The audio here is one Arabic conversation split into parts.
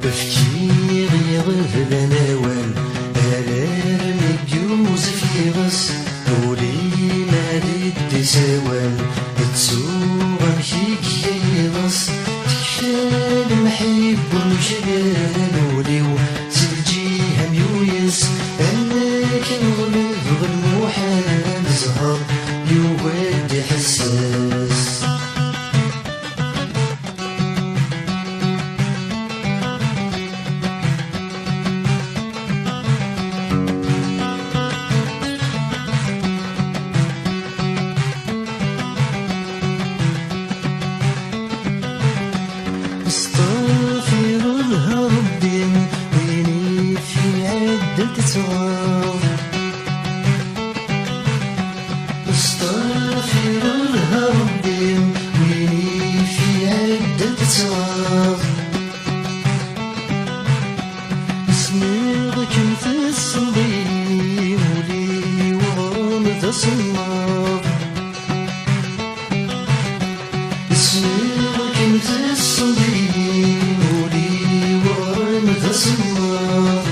افكي غير نوال الام يجوز في غص ولي مالي سوال تسوق مشيك يغص تكفى المحب والجبال وليو سلجي هم يويس انك نغلب المحال زهر يود حساس استغفر الله ربي ويني في عدة صغار استغفر الله ربي ويني في عدة صغار اسمك في الصليب ولي ورمض صمار اسمك في الصليب ولي ورمض صمار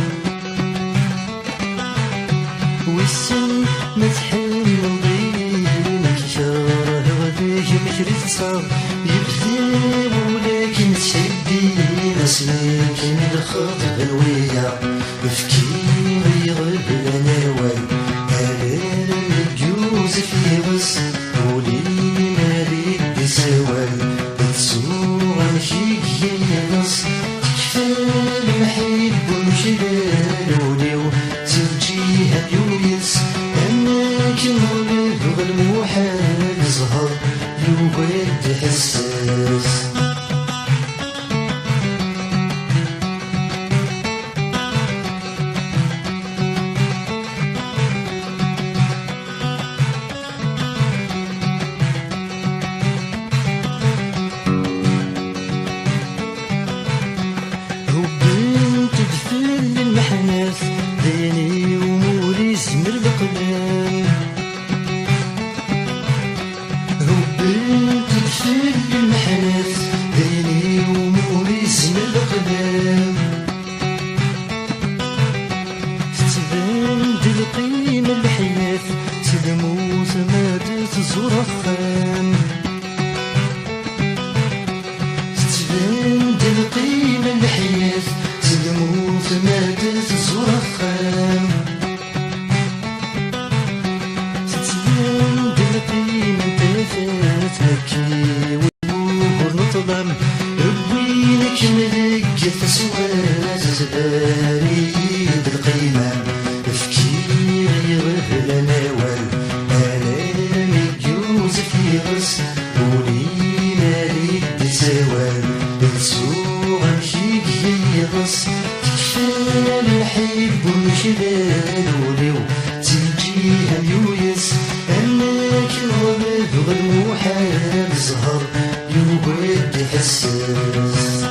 والسن متحمل ضينك شاره غديك مشري تصاب يبذل ولكن تشدين اسمك الخطب الويا بفكي غيغب نوال الالم يجوز في غص ولي مالي بسوال تسوق مشيك يغص تكفى المحب والجبال وليو ترجيها يويس انك نغلب المحال زهر يود حساس المحناث ديني ومولي سمر القدام هبلت تدفل المحناث ديني ومولي سمر القدام تتبان دي القيمة الحياة تدموت مادت زور خام تتبان دي القيمة الحياة تدموت مادت زور خام تتبان دي القيمة انتفات هكي والموهر نطلم وينك ملك فسوات زباري بالقيمة افكي غير نوال الام يجوز في غص ولي مالي بسوال بتسوق مشيك يغص تكفى المحب والجبال وليو تلجيها يويس انك نغلب المحال زهر يود حساس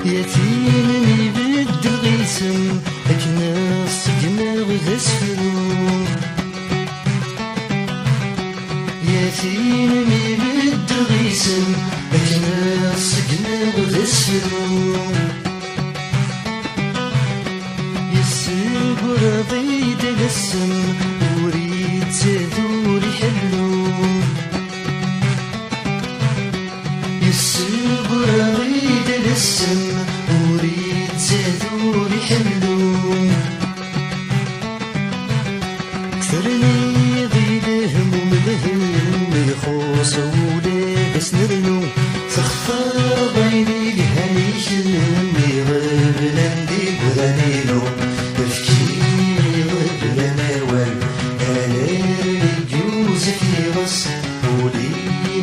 يتيم يبدل غيسم أكنا السجن غسفلو يتيم يبدل غيسم أكنا السجن غسفلو يسيب راضي دلسم وريد زادو يحلو يسيب راضي دلسم وريد زادو يحلو كثرني ضيلهم وملهم يخوص ولابس نرنو تخفى بيني الهنيش يغيب لندي بغنينو بفكي يغيب لنوال الام يجوز في غص ولي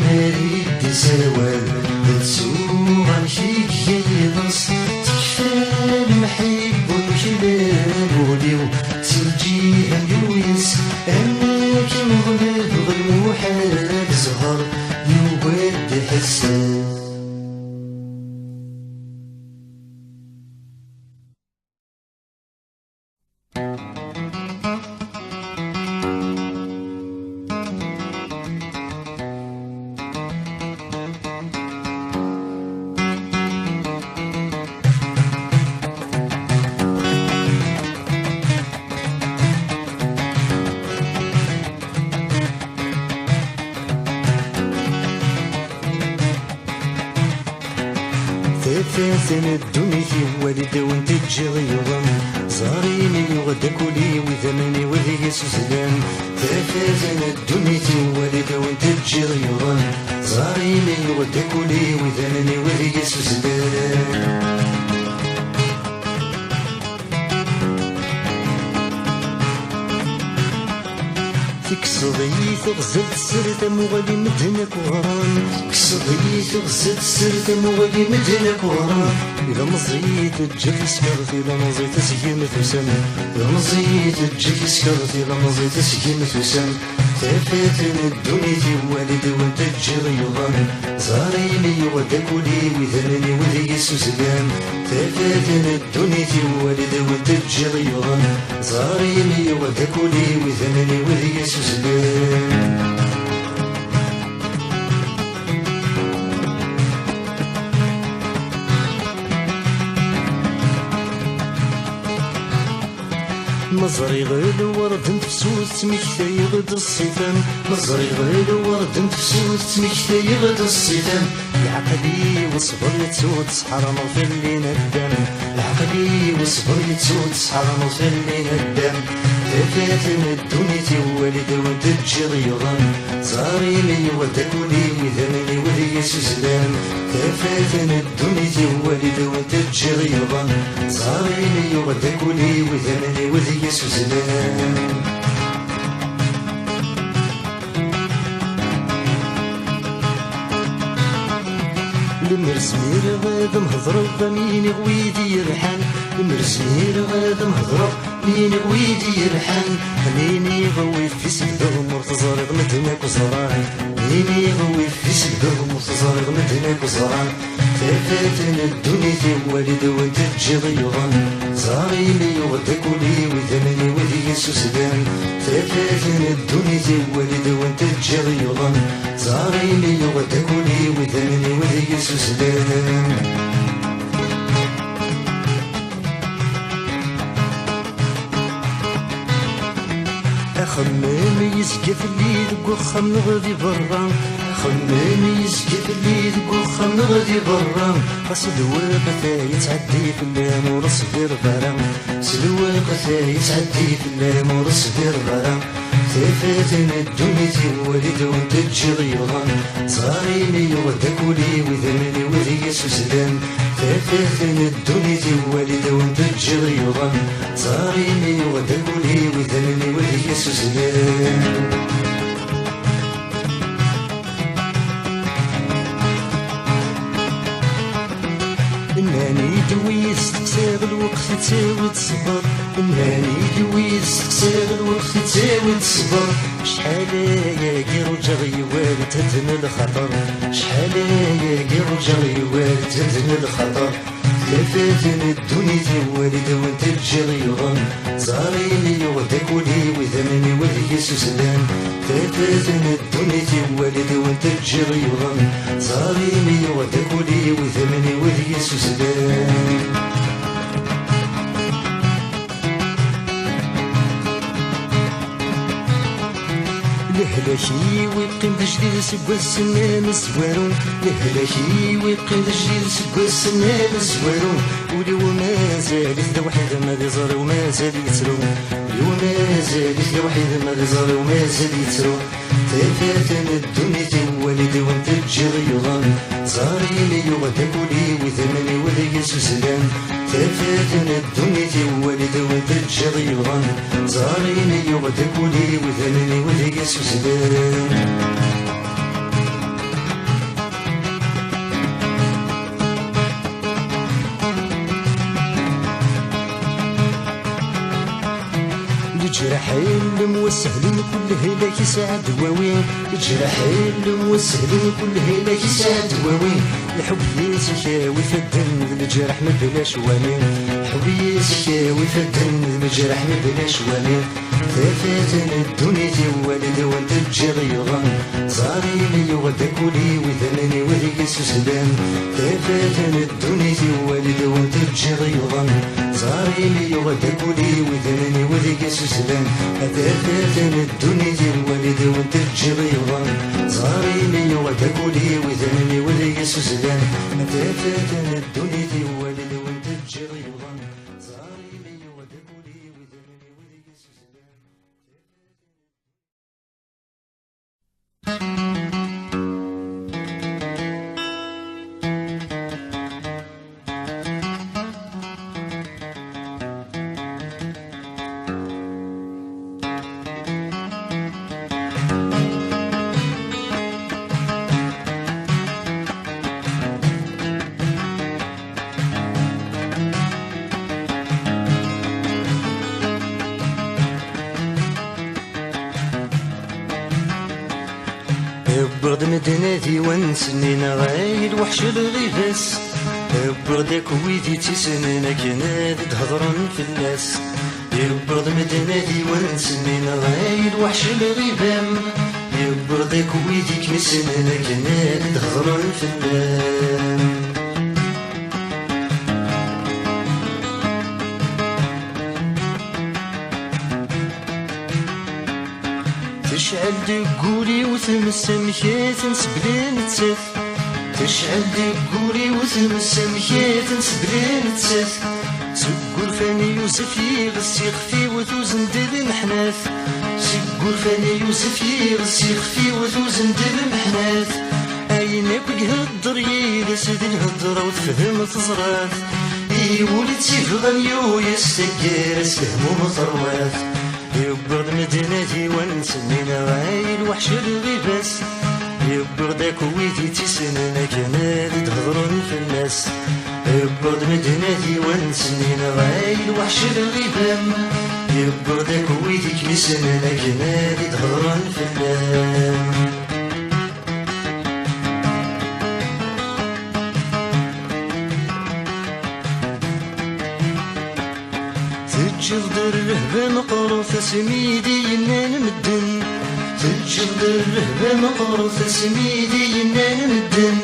مالي بسوال بتسوق مشيك يغص تكفى المحب والجبال وليو تلجيها يويس انك نغلب المحال زهر يود حساس تفاتن الدنيا والد وانت تجغيضا زاريني وغدا كولي وثمني وذي سوزلان تفاتن الدنيا والد وانت تجغيضا زاريني وغدا كولي وثمني وذي سوزلان كسضي تغزل سرت مغلي مدنك وغران كسضي تغزل سرت مغلي مدنك وغران إذا مزيت تجي سكرت إذا مزيت سكيم ثسن إذا مزيت تجي سكرت إذا مزيت سكيم ثسن تفاتن الدنيا والد وانت تجريضان زاريني ودكولي وثمني وذي سوزلان تفاتن الدنيا والد وانت تجريضان زاريني ودكولي وثمني وذي سوزلان مزري غير ورد نفسوس مكتي غد الصيفان مزري غير ورد نفسوس مكتي غد الصيفان العقلي وصبر يتسود سحر مغفر لينا الدم العقلي وصبر يتسود سحر مغفر لينا الدم تفاتن الدنيا والد وانت تجريضا زاريني ودكولي وثمني وذي سوزلان تفاتن الدنيا والد وانت تجريضا زاريني ودكولي وثمني وذي سوزلان المرسمير غاد مهضرب مين غويدي يرحان المرسمير غاد مهضرب مين غويدي يرحان مين يغوي في سبدهم مرتزارق مدنك وزران مين يغوي في سبدهم مرتزارق مدنك وزران تفاتن الدنيا والد وانت تجريضا زاريني ودكولي وثمني وذي سوزلان تفاتن الدنيا والد وانت تجريضا زاريني ودكولي وثمني وذي سوزلان خمامي يسقف الليل وخم نغدي برا خمامي يسقف الليل وخم نغدي برا سلواق يتعدي في اللام ورصبر برا سلواق يتعدي في اللام ورصبر برا تفاتن الدنيا والد وانت تجريضا زاريني ودكولي وثمني وذي سوزلان تفاتن الدنيا والد وانت تجريضا زاريني ودكولي وثمني وذي سوزلان إنني دوي استقصير الوقت تساوي تصبر إنني دوي استقصير الوقت تساوي تصبر شحال يا رجع يوالد تدن الخطر شحال يا رجع يوالد تدن الخطر تفاتن الدنيا والد وانت تجريضا زاريني ودكولي وثمني وذي سوزلان تفاتن الدنيا والد وانت تجريضا زاريني ودكولي وثمني وذي سوزلان لهلاكي ويقيم تجديد سكوا السنان الزوارون لهلاكي ويقيم تجديد سكوا السنان الزوارون ولي وما زالت لوحيد ما يزر وما زال يترو ولي وما زالت لوحيد ما يزر وما زال يترو تفاتن الدنيا والد وانت تجريضا زاريني ودكولي وثمني وذي سوزلان تفاتن الدنيا والد وانت تجريضا زاريني ودكولي وثمني وذي سوزلان الجرحين الموسهلين كل هلاك يساعد دواوين الجرحين الموسهلين كل هلاك يساعد دواوين الحب يسكاوي في الدم الجرح ما بلاش وانين الحب يسكاوي في الدم الجرح ما بلاش وانين تفاتن الدنيا والد وانت تجريضا زاريني ودكولي وثمني وذي سوزلان تفاتن الدنيا والد وانت تجريضا زاري لي وغداكولي وذنني وذيك سوسلان أثاثاثن الدنيا ديال الوالد وانت الجريضان زاري لي وغداكولي وذنني وذيك سوسلان أثاثاثن الدنيا ديال الوالد وانت الجريضان زاري لي وغداكولي وذنني وذيك سوسلان. برد مدناتي ونسنينا غايد وحش الغيباس بردك ويدي تسنينا كناد تهضرن في الناس برد مدناتي ونسنينا غايد وحش الغيبام بردك ويدي كمسنينا كناد تهضرن في الناس. تشعل دقولي وثمس مكيات نسبلين تسف تشعل دقولي وثمس مكيات نسبلين تسف سقور فاني يوسف يغسي خفي وثوزن دل محناث سقور فاني يوسف يغسي خفي وثوزن دل محناث عينك يهدر يلسد الهدرة وتفهم تزراث يولد سيفغنيو يستقر اسلهم ومطرواث يبرد مدينتي ونسنينا غايل وحش الغيباس يبردك ويدي تسننا كناد تهضرون في الناس يبرد مدينتي ونسنينا غايل وحش الغيبام يبردك ويدي كمسننا كناد تهضرون في الناس. تجلد الرهبة مقروثة سميدي ينان مدن تجلد الرهبة مقروثة سميدي ينان مدن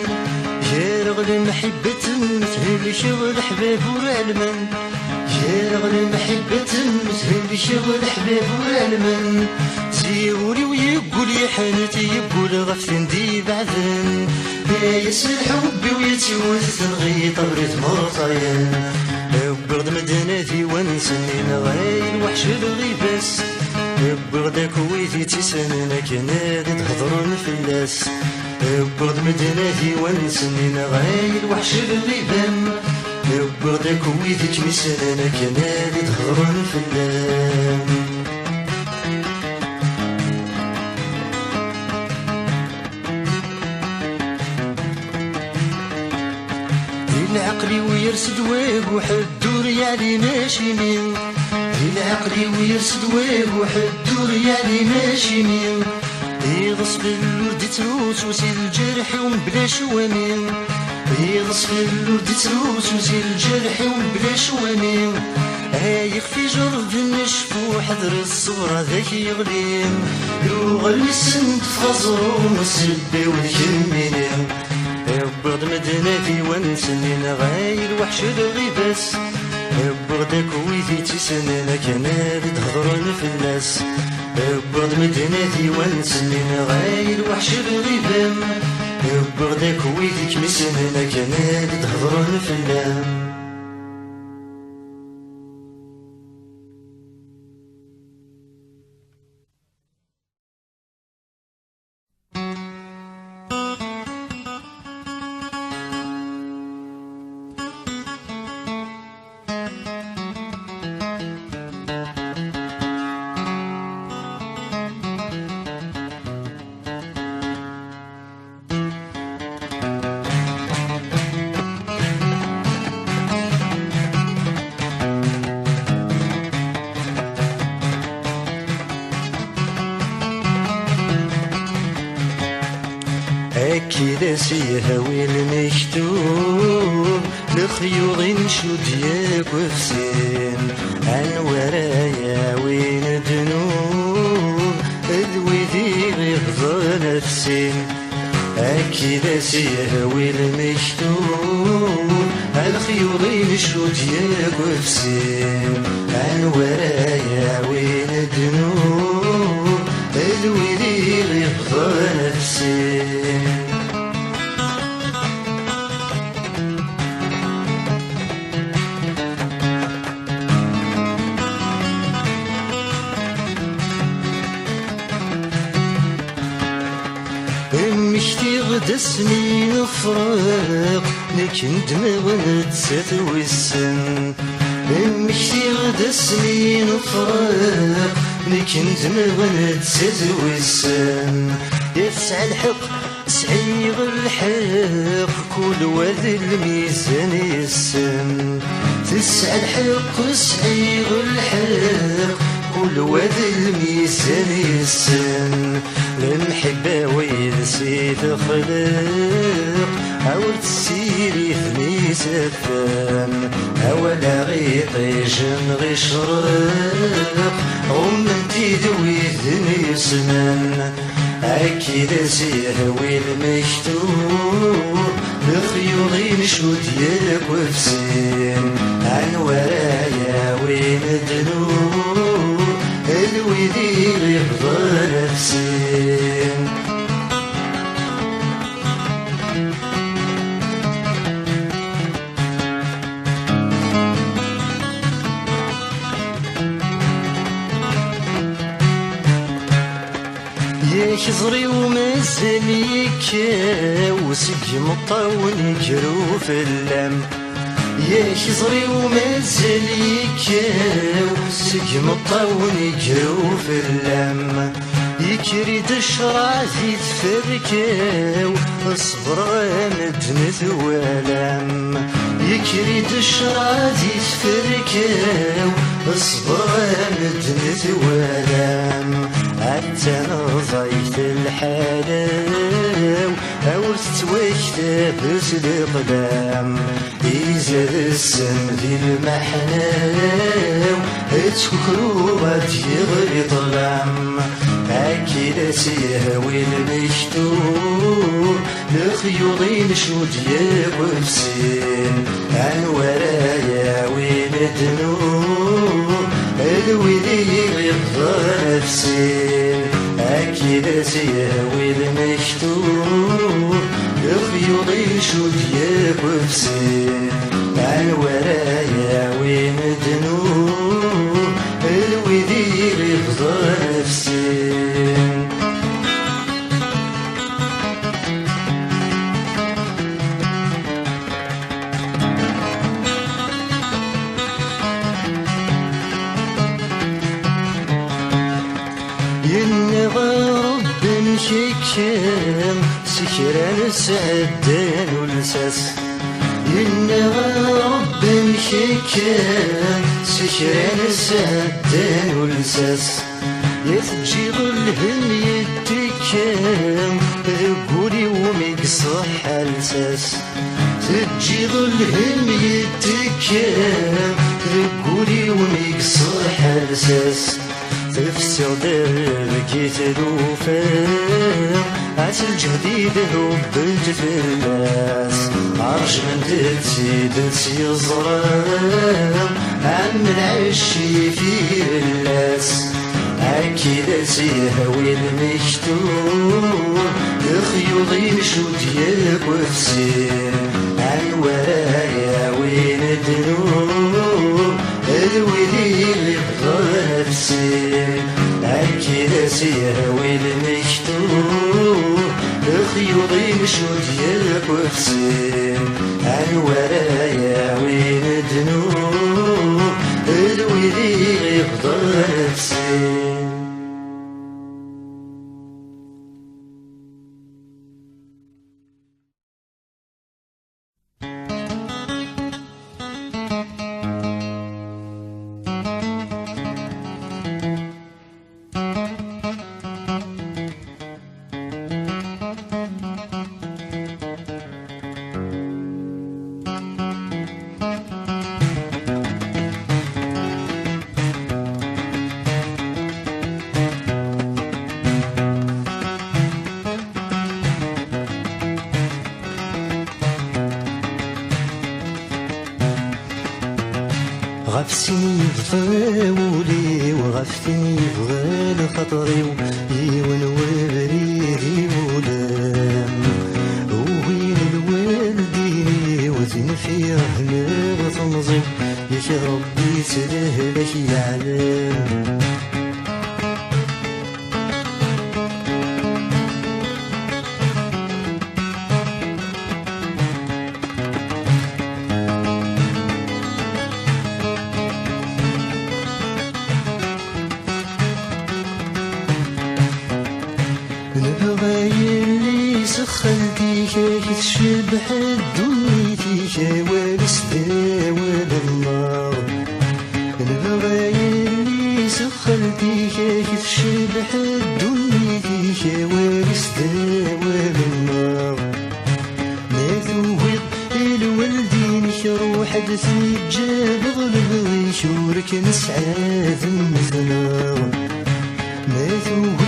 يا رغل محبة مثل شغل حباب ورعلمن يا رغل محبة مثل شغل حباب ورعلمن زيوري ويقول يا حانتي يقول غفتن دي بعدن يا يسمى حبي ويتوث الغيط بريت مرطيان برد مدناتي ونسنينا غايل وحش الغيباس بردك ويدي تسننا كناد تهضرون في الناس برد مدناتي ونسنينا غايل وحش الغيبام بردك ويدي كمسننا كناد تهضرون في الناس. العقلي ويرسد ويق وحدور يعني ماشي مين العقلي ويرسد ويق وحدور يعني ماشي مين يغصب الورد تروس وسيل الجرح ومبلا شوامين يغصب الورد تروس وسيل الجرح ومبلا شوامين يخفي جرب النشف وحذر الصورة ذاك يغليم يغل السند في غزرو مسبي والكمينين برد مدناتي ونسنينا غايل وحش الغيباس بردك ويدي تسننا كناد تهضرون في الناس برد مدناتي ونسنينا غايل وحش الغيبام بردك ويدي كمسننا كناد تهضرون في الناس. كذا سيهوي المكتوب لخيوط نشود ياك وفسين عن ورايا وين دنوب ذوي ذي غيظ نفسين أكيد سيهوي المكتوب الخيوط يمشوا ديالك وفسين عن ورايا وين الذنوب الويلي غيبقى نفسي مشتي غدا سنين فراق لكن دماغ نتسات ويسن مشتي غدا سنين فراق لكن دماغ نتسات ويسن يسعى الحق سعيغ الحق كل واد الميزان يسن تسعى الحق سعيغ الحق كل واد الميزان يسن المحبة وينسي تخلق عاود تسيري ثني سفان أولا غيطيجن غيشرق انتي دوي ثني سنان أكيد سيهوي المكتوب بخيوطي نشو ديالك وفسين عن ورايا وين الذنوب الويلي غيبقى نفسين يخزري ومازال يكاو سقي مطاون يجرو في اللم يخزري ومازال يكاو سقي مطاون يجرو في اللم يكري دشرع يتفركاو اصبر غامد نثوالم يكري دشرع يتفركاو اصبر غامد نثوالم حتى نضيت الحلاو أو تتوكتبس القدام إزاد السن ذي المحناو تكرو غاد يغري ظلام أكيد سيهوي المكتوب لخيوطي نشو ديالك وفسين عن ورايا وين الذنوب الويلي غيبقى نفسين أكيد سيهوي المكتوب لخيوطي نشو ديالك وفسين عن ورايا وين الذنوب الويلي غيبقى نفسين شكام سكران سعدان ولساس ينغى رب شكام سكران سعدان ولساس يتجي ظلهم يتكام ذقولي ومقصح الساس تجي ظلهم يتكام ذقولي ومقصح الساس تفسر دربكي تلوفان عسل جديد هبلت في الناس عرش من دلسي يزرام عم العشي في الناس أكيد سيهوي المكتوب الخيوطي نشو ديالك وفسين عن ورايا وين الذنوب الويلي غيبقى نفسين أكيد سيهوي المكتوب الخيوطي نشو ديالك وفسين عن ورايا وين الذنوب الويلي غيبقى نفسين غف سني ضاولي وغفتني بغال خطري ويون وبريدي ولام وين الوالدين وزين في رهنا وتنظيم يا ربي سلهلك العالم نبغي سخنتي كيف تشبح دنيتي وارس داوال النار نبغي سخنتي كيف تشبح دنيتي وارس داوال النار ما ذوق الوالدين روح تجاب ظلمي شورك نسعاد مثنار ما ذوق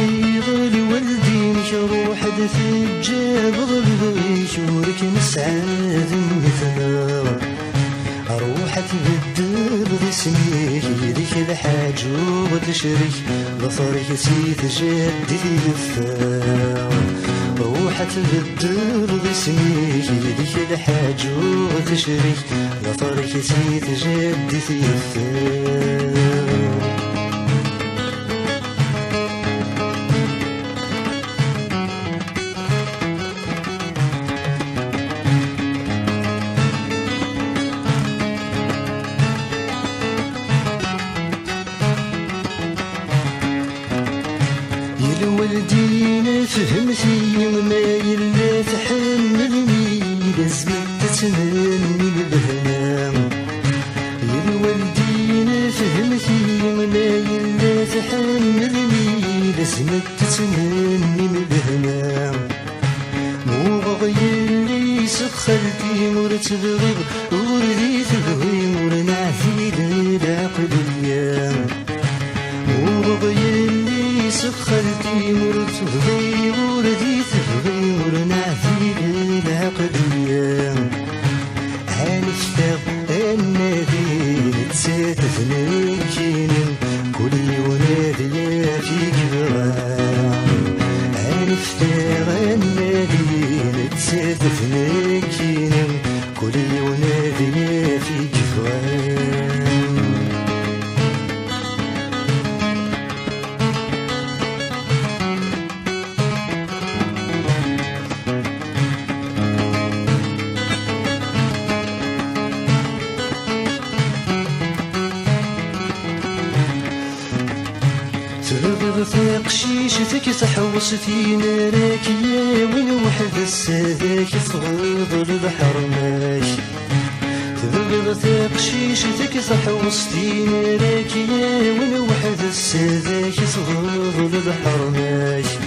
الوالدين روح تجاب ظلمي شورك نسعاد مثنار روح تبدل باسمي يديك الحاج وتشري ظفرك سيت جدي الثار روح تبدل باسمي يديك الحاج وتشري ظفرك سيت جدي الثار الوالدين فهمتي ما يلا تحملني لازم تتمني البهنام يا الوالدين فهمتي ما يلا تحملني لازم تتمني البهنام مو غير لي سخرتي مرت بغير وردي تبغي مور نعفي للعقل الايام مو غير سخرتي مرت بغي وردي تبغي ورنا في العقل ايام هنفتق النادي تساتفني جنين كلي ونادي فيك برام هنفتق النادي تساتفني جنين كلي ونادي فيك برام ترغب في قشيشتك تحوصتي نارك يا وين وحد السادك تغيض البحر ماشي ترغب في قشيشتك تحوصتي نارك يا وين وحد السادك تغيض البحر ماشي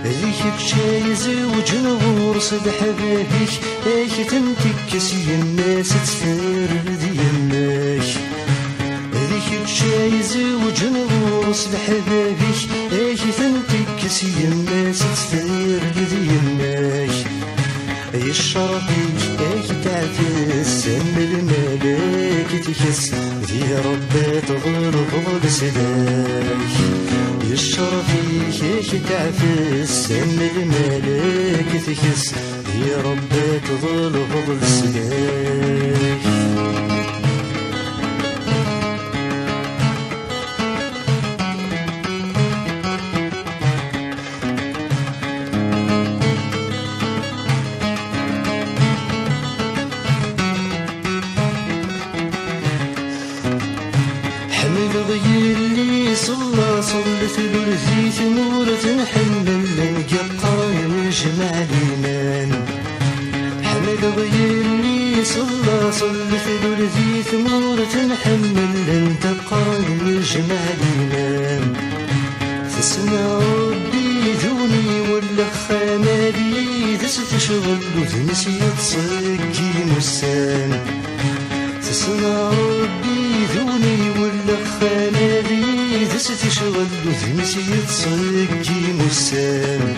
ذيك بشاي زوج نغور صد حبابيك ايك تنتكس الناس تفرد يماش ذيك بشاي زوج نغور صد حبابيك ايك تنتكس الناس تفرد يماش اي الشرطيك ايك تعفس سم الملاك تكس في ربي تغرب بسلاك الشرفي هيك تعفس سم الملاك تكس يا ربي تظل فضل سلاك حمل غير اللي صلت برزيت نورة نحمل نقطر نجمع الإيمان حمل غير اللي صلت برزيت نورة نحمل نقطر نجمع الإيمان تسمع ربي ذوني ولا خمالي ذس تشغل وتنسي تصقي مسان تسمع ربي ذوني ولا خمالي ذس تشغل وتنسي تصقي مسان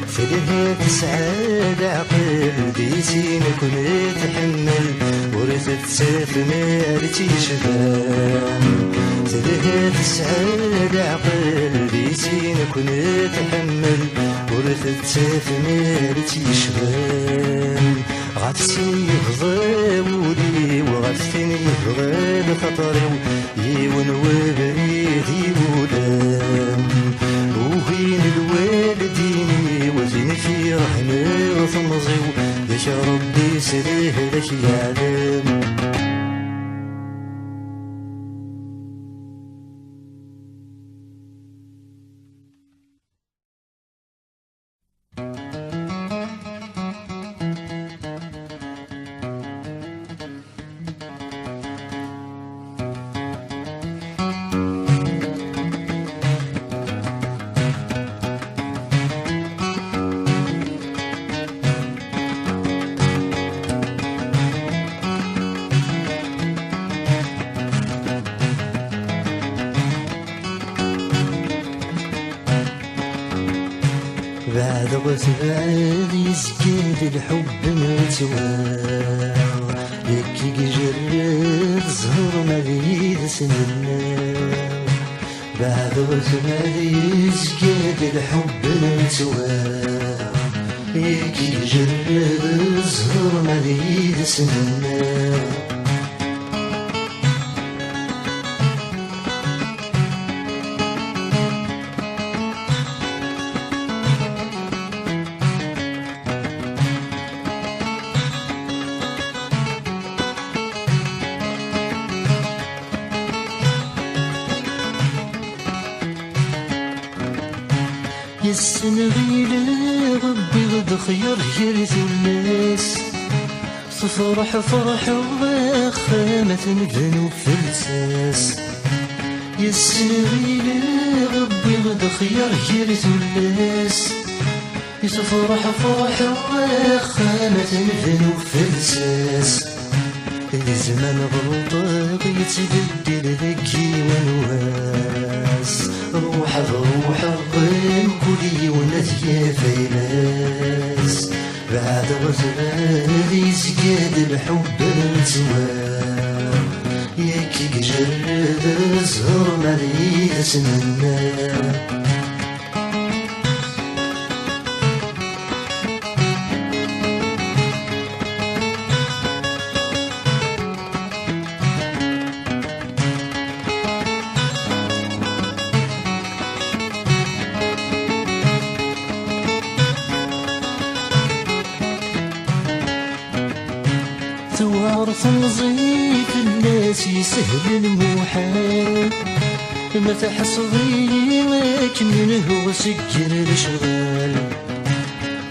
فلها تسعاد عقل بيتي نكون تحمل ورثت سافنا تيشبان تلهى السعادة عقل ديسين كون تحمل ورثت سافنا تيشبان غاتسين يفضى ولي وغاتسين يفضى بخطري يون وبريد يولان وين الوالدين وزين في رحمة وثمزيو يا ربي سريه لك يعلم بعد غتبعد يسكن الحب متوار يكي جرد زهر ما بيد سننا بعد غتبعد يسكن الحب متوار يكي جرد زهر ما بيد سننا السنغيل ربي غد خير يرث الناس تفرح فرح وخامة ذنوب فلساس السنغيل ربي غد خير يرث الناس تفرح فرح وخامة ذنوب فلساس الزمان غلطة يتبدل ذكي ونواس روح بروح الضيم كلي ونثيا فيلاس بعد غزال يسقاد الحب الزوار ياكي جرد الزهر مريض سننا توارث نظيف الناس يسهل المحال ما تحصدي لكن من هو سكر الاشغال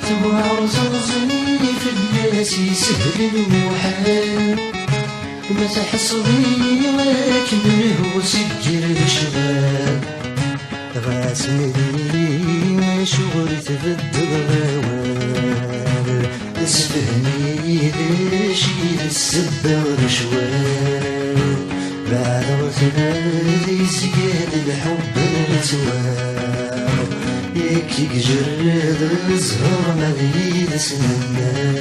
توارث نظيف الناس يسهل المحال ما تحصدي لكن من هو سكر الاشغال غاسمني شغل تبدل غوال اسفهني ليش السبة والشوال بعد غتبال يسقال الحب التوار يكي جرد الزهر ما بيد سننا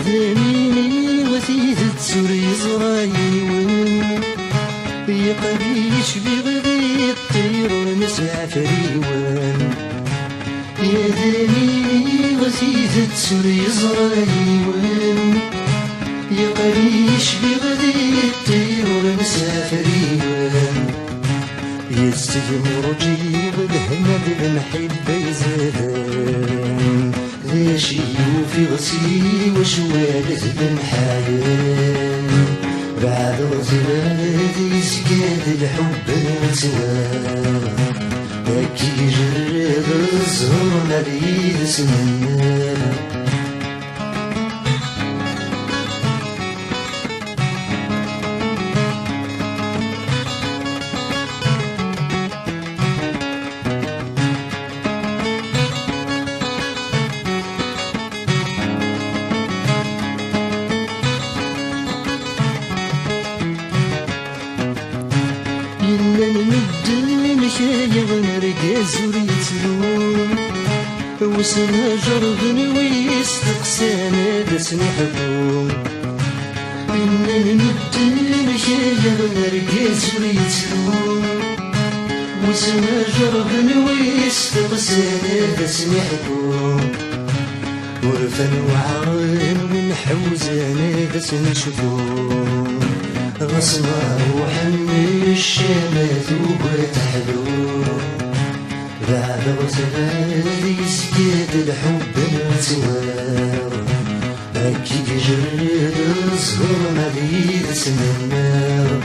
ذميني وثيث تسوري زرايون يقريش بغدي الطير ونسع فريوان يا ذميني وثيث تسوري زرايون يقريش بغدي الطير ونسع فريوان يستجمر جيب الهند بنحب يزادان ليش يوفي غسيل وشوالد بنحايان بعد غزلات يسقاد الحب التوار هكي جرد الزهر ما بيد سننا الدين كايا ونرقاز وريتلون وسنا جربني ويستقسانا دسني حبون إنا الدين كايا ونرقاز وريتلون وسنا جربني ويستقسانا دسني حبون ورفن وعرين ونحوزانا دسني شبون غصنا روح من الشمات وبتحلو بعد غزلان يسكت الحب التوار هكي جرد الصغر مديد سنار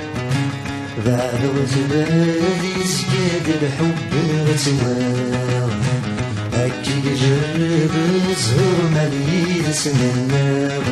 بعد غزلان يسكت الحب التوار هكي جرد الصغر مديد سنار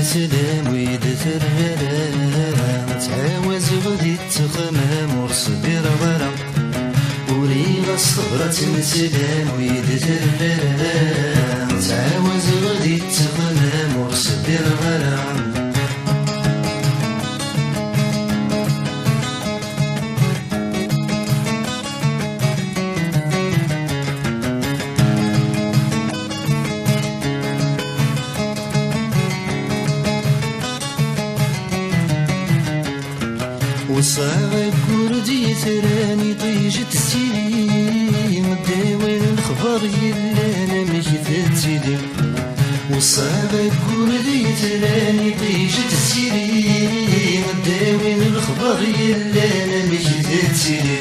نسلم ويدثر غرام تعاوز غدي تخمام ورصبر غرام وريغ الصبرة نسلم ويدثر غرام تعاوز غدي تخمام ورصبر غرام وصاغ كردي ثراني طيجت السيلي مداول الخبر يلا انا مجد سيدي وصاغ كردي ثراني طيجت السيلي مداول الخبر يلا انا مجد سيدي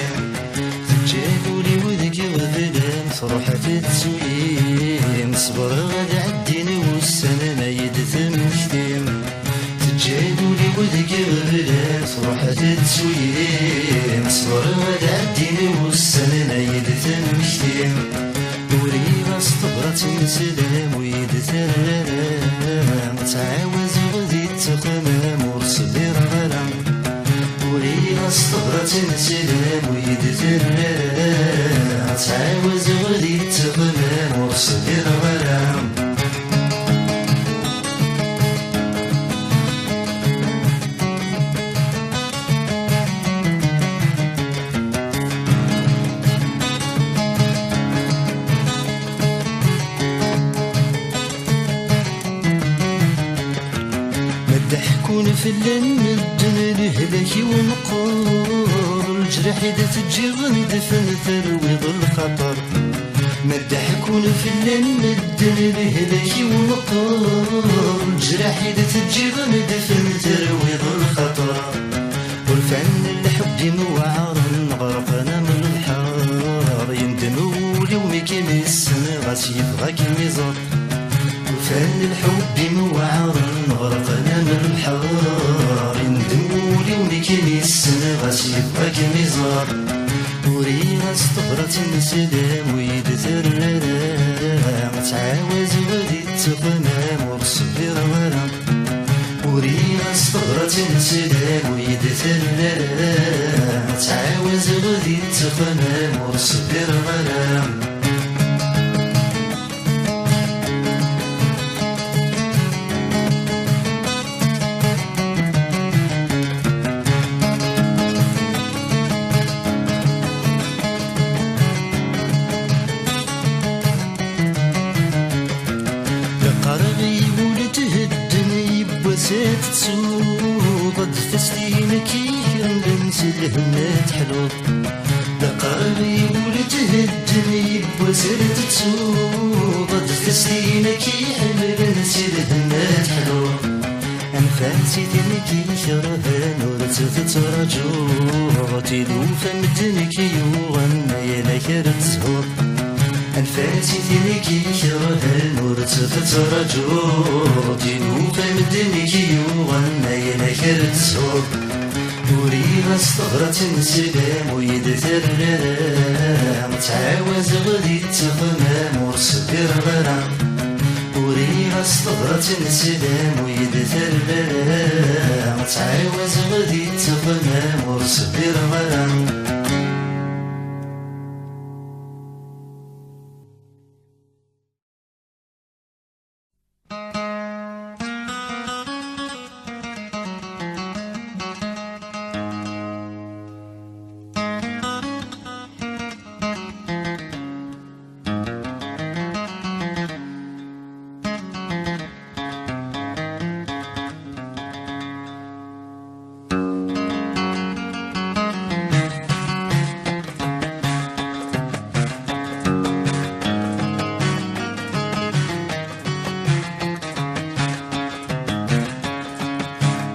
تجابوا لي وذكي وذلام صروحة تسويم صبر غاد عديني والسنة ما يدثم كثيم تجابوا لي وذكي وذلام صروحة تسويم صبر غاد عديني والسنة ما يدثم كثيم وريغ صبرة سلام ويدثر غرام تعاوز غدي تخمام ورصبر غرام وريغ صبرة سلام ويدثر غرام تعاوز غدي تخمام ورصبر غرام ضحكون في اللن الدن الهلاكي ونقور الجرح إذا تجي غندفن ثرويض الخطر ما ضحكون في اللن الدن الهلاكي ونقور الجرح إذا تجي غندفن ثرويض الخطر والفن الحب موعر غرقنا من الحار يندموا اليوم كيما السنة غاس يبغاك ميزار فن الحب موعر غرقنا من الحار يندموا اليوم كيما السنة غاس يبغاك ميزار وريغ صبرة سلام ويدثر غرام تعاوز غدي تخمام ورصبر غرام وريغ صبرة سلام ويدثر غرام تعاوز غدي تخمام ورصبر غرام تسوق تسليمك ينبنس الهمات حلوط لقربي ولتهدني بوسرت تسوق تسليمك ينبنس الهمات حلوط أنفاسي ذنكي شرفان ورتثت رجوع تلوف مدنك يوغن يلك رتزهور أنفاسي تنكي كرهن ورتفترجو دينو فمدنكي وغنى ينكر تصور وريغ استغرت نسلام ويدثر غرام تعاوز غدي تغمام ورصبر غرام وريغ استغرت نسلام ويدثر غرام تعاوز غدي تغمام ورصبر غرام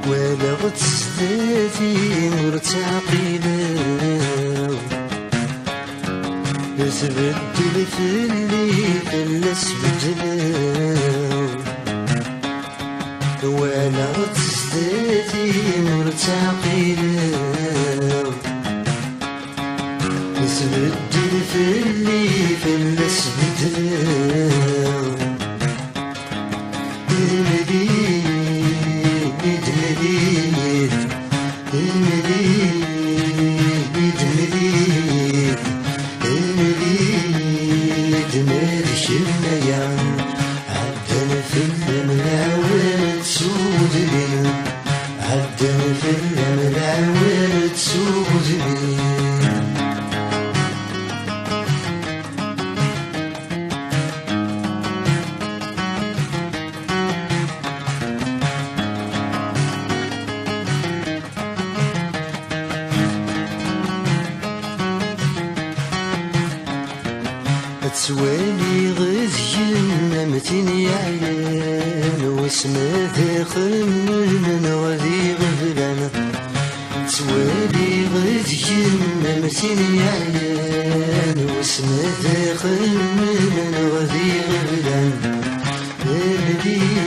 ولغت ستاتي مرتعقلة تبدل في اللي فلس بدلاو ولغت ستاتي مرتعقلة تبدل في اللي فلس بدلاو تسوالي غزي نمتين يعيان واسمه داخل من غذي غفلان تسوالي غزي نمتين يعيان واسمه داخل من غذي غفلان المليد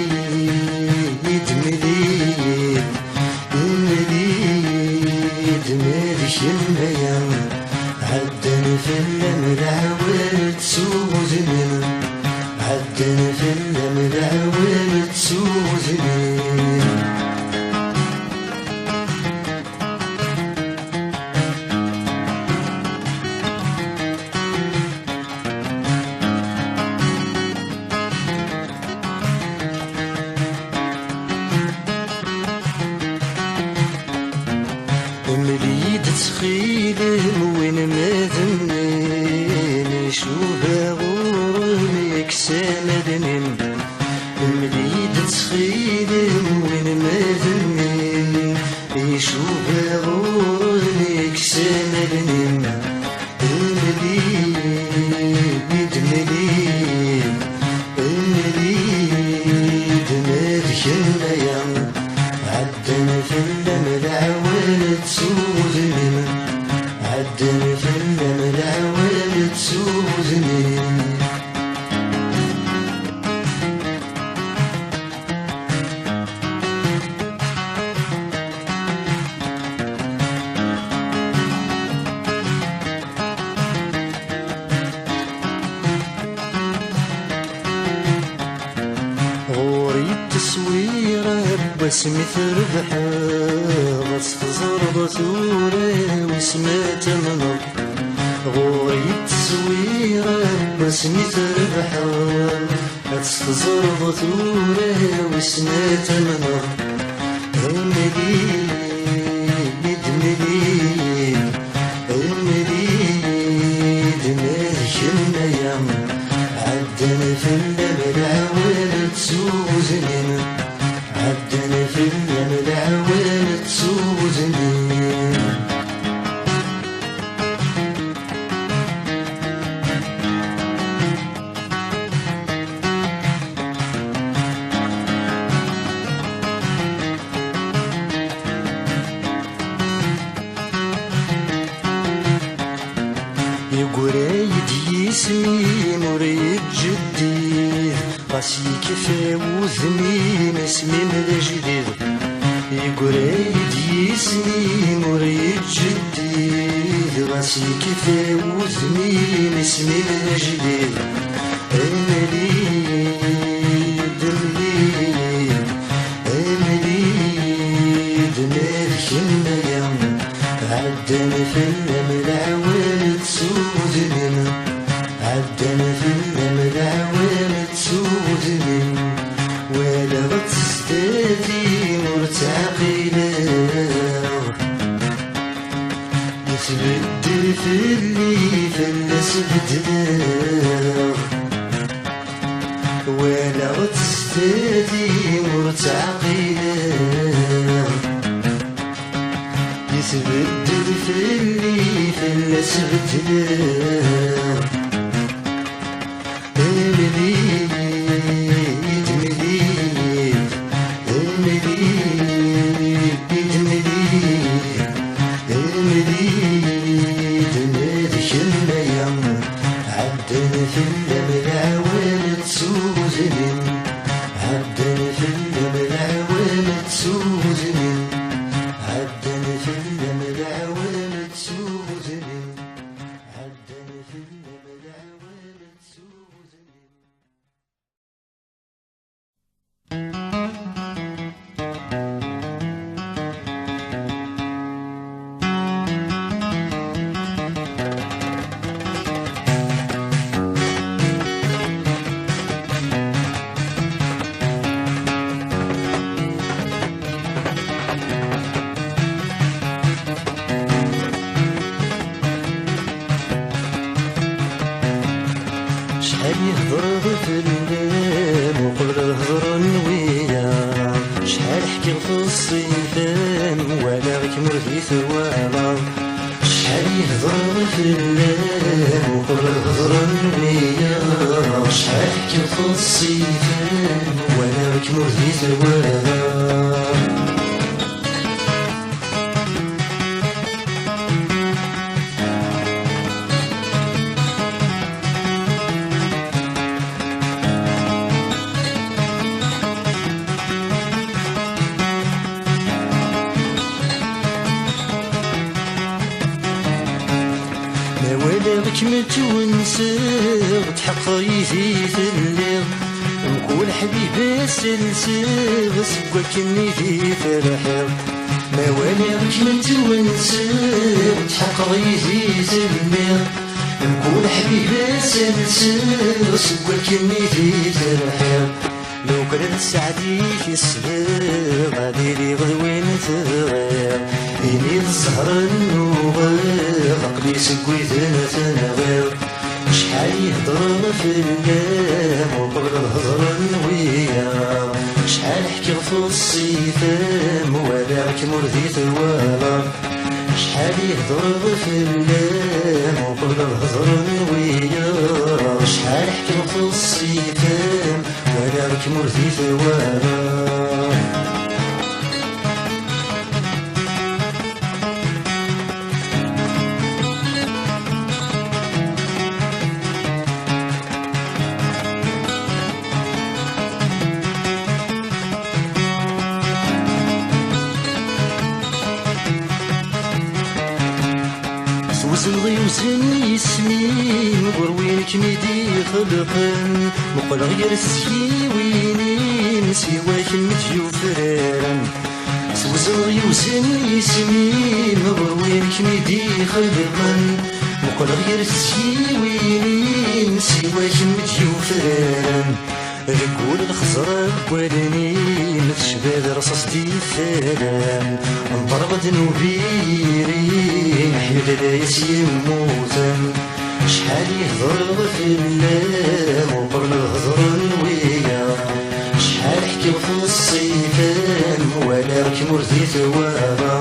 مليد المليد مالش الميان عدن في الملعوان تسوزني عدن في الملعوان تسوزني مليد تخيلم وين ما ذنين شوفها غورم يكسامدنين مليد تخيلم وين ما ذنين يشوفها غورم يكسامدنين المليد مليد المليد مالكنا يا عدنا في الملعوان تسوزني عدنا في الملعوان تسوزني غوري التصويره باسمي تربحه غتخزر بثوره واسمها تمنط غوري التصويره باسمي تربحه غتخزر بثوره واسمها تمنط المليد مليد المليد مالكنا يا عدنا في الملعوان تسوزني عدنا في الملعوان تسوزني يقرايد يسمين راسي كفاوزني نسمي من جديد يقريد يسني مريد جديد راسي كفاوزني نسمي من جديد المليد المليد المليد نركن يوم عدنا في الملعون تسودنا عدنا في الملعون تسودنا ولا غتستاذي مرتعقينا يتبدل في اللي فلس بدنا ولا غتستاذي مرتعقينا يتبدل في اللي فلس بدنا المليد المليد المليد المليد المليد نذكرنا يوم عدنا في الملعون تسوزن عدنا في الملعون تسوزن عدنا في الملعون تسوزن عدنا في الملعون تسوزن شحال يهضر في الليل وقبل الهضر نويا شحال حكي في الصيفان ولا غيك مرضي ثوالا شحال يهضر في الليل وقبل الهضر نويا شحال حكي في الصيفان ولا غيك مرضي ثوالا متونسر تحقيتي الليل نقول حبيبي سلسل سوا كنيتي فرحل ما واليك متونسر تحقيتي الليل نقول حبيبي سلسل سوا كنيتي فرحل لو كانت سعدي في الصغير غادي لي غدوين تغير إني الزهر النوغير عقلي سكويت نتنغير شحال يهضر في الليل وقبل الهضر نويا شحال حكي في الصيفان ولاك مرضي ثوالا شحال يهضر في الليل وقبل الهضر نويا شحال حكي في الصيفان ولاك مرضي ثوالا وزنغي وزن يسمين وروينك ميدي خلقن مقل غير السيوينين سواك متيو فرارن وزنغي وزن يسمين وروينك ميدي خلقن مقل غير السيوينين سواك متيو فرارن رجول الخزرة بوالنين تشبه رصاص دي ثلام انضربت نوبيرين حيل لايس يموتن شحال يهضر في اللام وقبل الهضر نويا شحال حكي في الصيفان ولاك مرضي ثوابا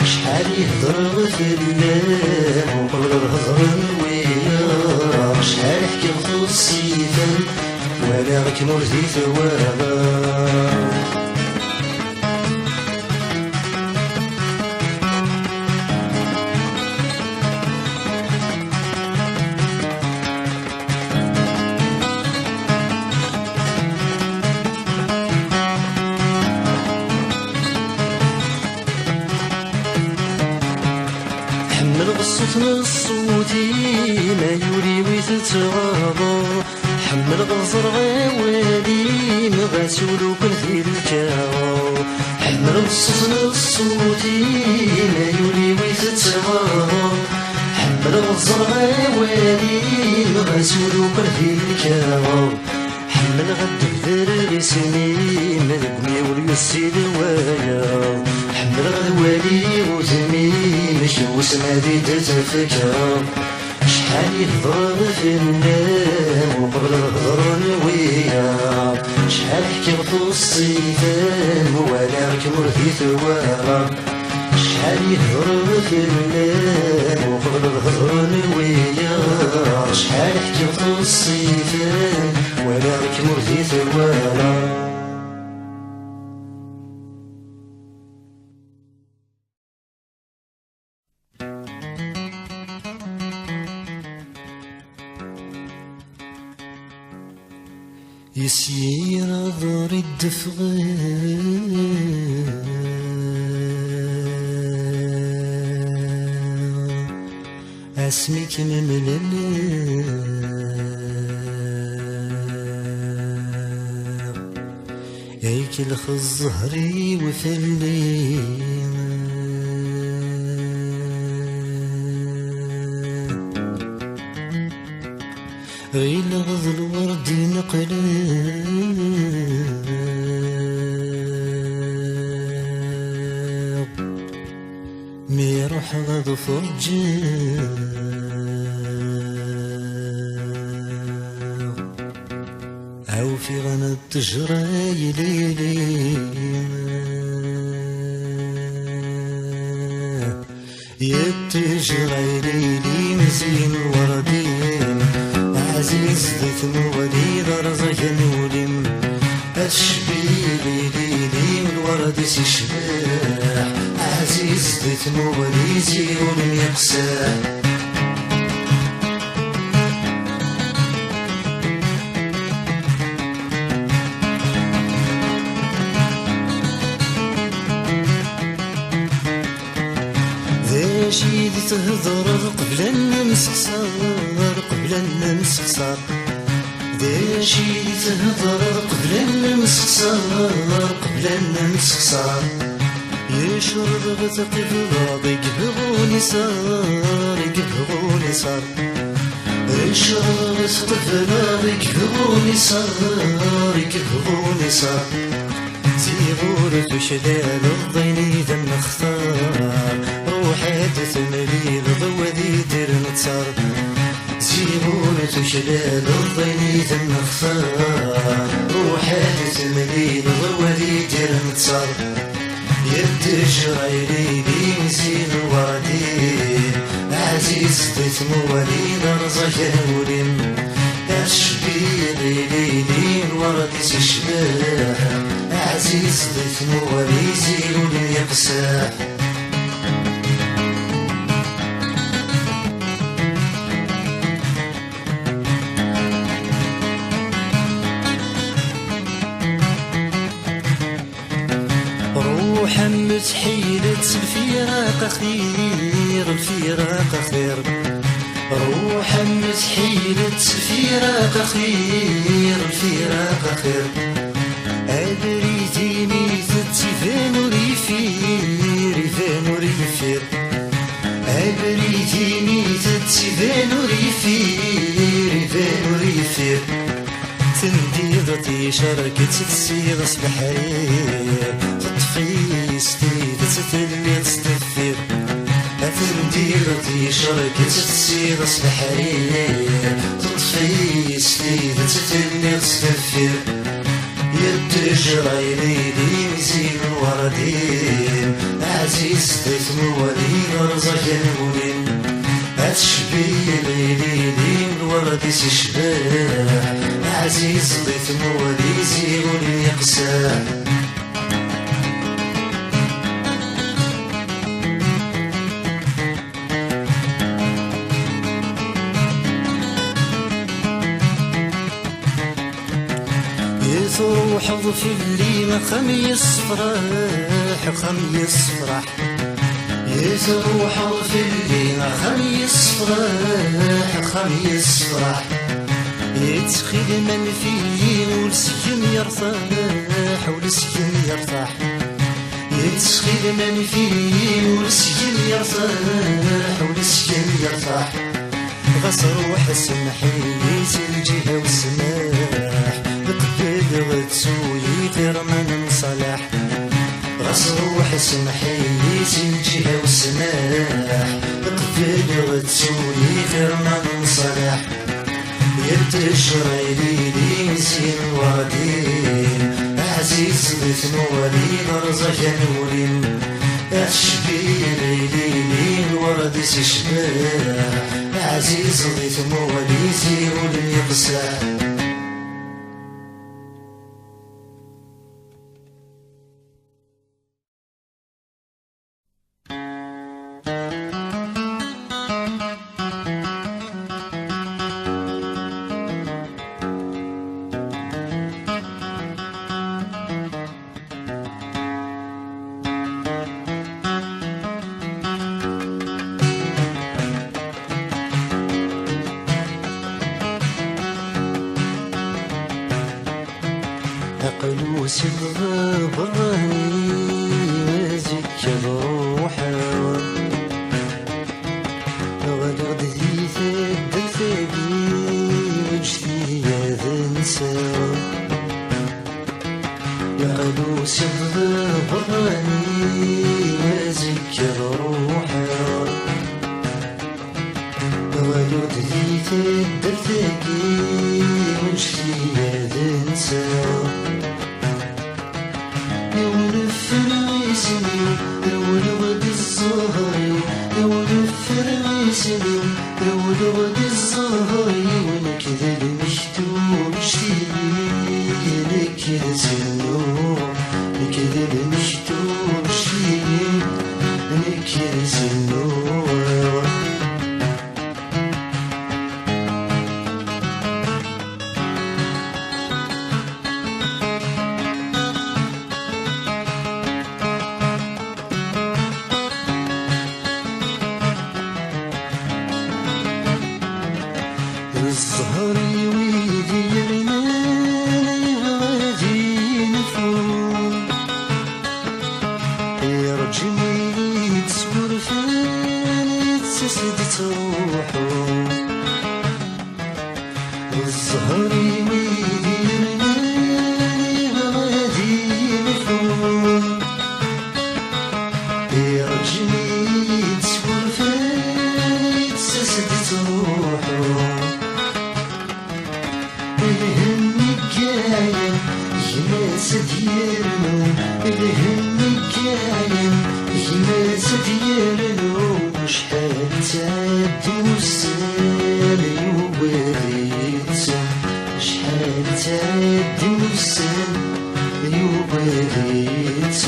شحال يهضر في اللام وقبل الهضر نويا شحال حكي في الصيفان ولاك مرضي ثوابا الصوتي ما يوري ويتتغاضى حمل غزر غوالي مغسول كنثير الكاو حمل الصوتي ما يوري ويتتغاضى حمل غزر غوالي مغسول كنثير الكاو حمل غد الذر بسمي مذبني وليسي دوايا حمل غوالي وزمي مشي وسمادي تتفكر شحال يهضر في النام وقبل الهضر نويا شحال حكي في الصيفان وانا ركمر في ثوارا شحال يهضر في النام وقبل الهضر نويا شحال حكي في الصيفان وانا ركمر في ثوارا يسير ضر الدفغ اسمك مملل هيك الخزهري وفلي غير غض الورد نقلب ميروح غض فرجه أو في غنى التجرى ليلي يتجرى ليلي مزين الوردين عزيز ذات موالي درزك نولم الشبيلي ليلي والورد سيشباح عزيز ذات موالي زيون يقساح شي تهضر قبل أن نسقسر قبل أن نسقسر ذا شي تهضر قبل أن نسقسر قبل أن نسقسر يشرب غتقف ضاضي يقبغوني صار يقبغوني صار يشرب غتقف ضاضي يقبغوني صار يقبغوني صار زيغور تشلال الضيني ذا نختار روحي تثملي ضوذي دير نتصار زيغور تشلال الضيني ذا نختار روحي تثملي ضوذي دير نتصار يد جريلي لي مزين وردين عزيز ضيت موالي درزك نولم الشبيلي ليلي الورد سيشباح عزيز ضيف موالي زيلون يقساح روحا متحيلة الفراق خير الفراق خير روحا متحيلة الفراق خير الفراق خير أدريتي ميتت يفان ريفير يفان ريفير أدريتي ميتت يفان ريفير يفان ريفير تنديضتي شركت تسير الحرير تطفي ستيد تتلي تستفير تنديضتي شركت تسير الحرير تطفي ستيد تتلي تستفير يد جريلي مزين وردين عزيز ضيف موالي رزق نولين أتشبيلي ليلي الورد سيشباح عزيز ضيف موالي زيغون يقساح يروح في الليل خميس فرح خميس فرح يتروح في الليل خميس فرح خميس فرح يتخيل من فيه والسجن يرتاح والسجن يرتاح يتخيل من فيه والسجن يرتاح والسجن يرتاح غصر وحسن حيت الجهة والسماح بقبل غتسوي من صلاح غصر وحسن حيت الجهة والسماح بقبل غتسوي من صلاح يتشري لي نسين وردين عزيز بثنوري رزق نورين الشبير ليلي الورد سشباح عزيز بثنوري زيرو يقساح قلوس الغبراني وزك بروحه غلغد ذي ثد ثدي وجدي ذنسى يا قلوس الغبراني وزك بروحه غلغد ذي ثد ثدي وجدي ذنسى ولغد الزهري ونفر عيسني ولغد الزهري ونكذب مشتوم شيء نكذب سنور نكذب مشتوم شيء نكذب سنور الزهري ويدي رماني غادي نفور يرجمي تصبر فاني تسدت روحو الزهري ويدي رماني غادي نفور يرجمي تصبر فاني تسدت روحو الهمكاين يماس ديالو الهمكاين يماس ديالو شحال تعد وسال يوباليت شحال تعد وسال يوباليت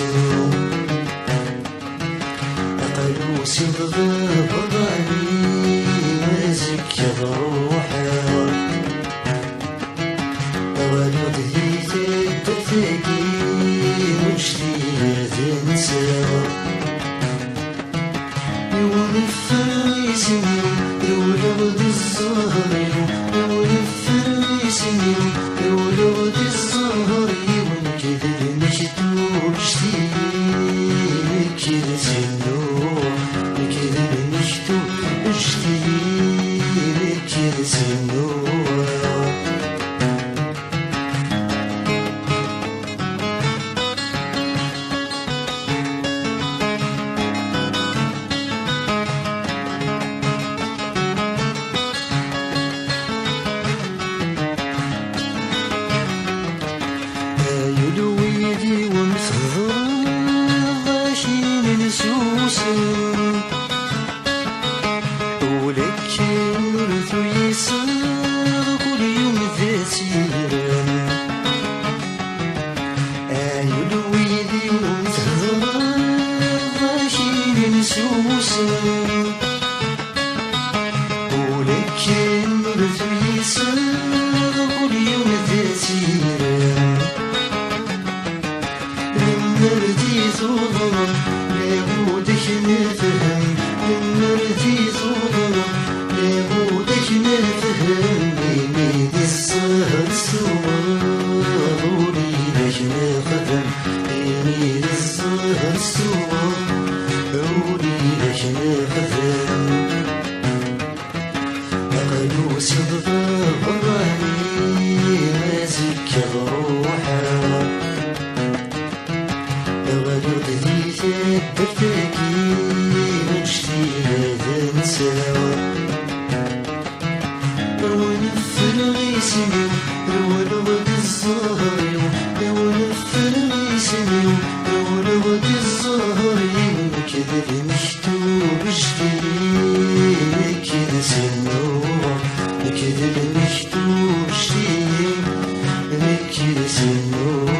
قلوس الغبراني مازك بروحه ولد ذي تثقي وجدي ذنسى ونفر عيسني ولغد الزهري ونفر عيسني ولغد الزهري ونكذب مشتوم شتي نكذب سنور نكذب مشتوم شتي نكذب سنور غدود ذي ثبتكي نشتي هذا نساوى ونفر غيسني ونغد الزهر ونفر غيسني ونغد الزهر كذا مكتوب جديد كذا سنوع كذا مكتوب جديد كذا سنوع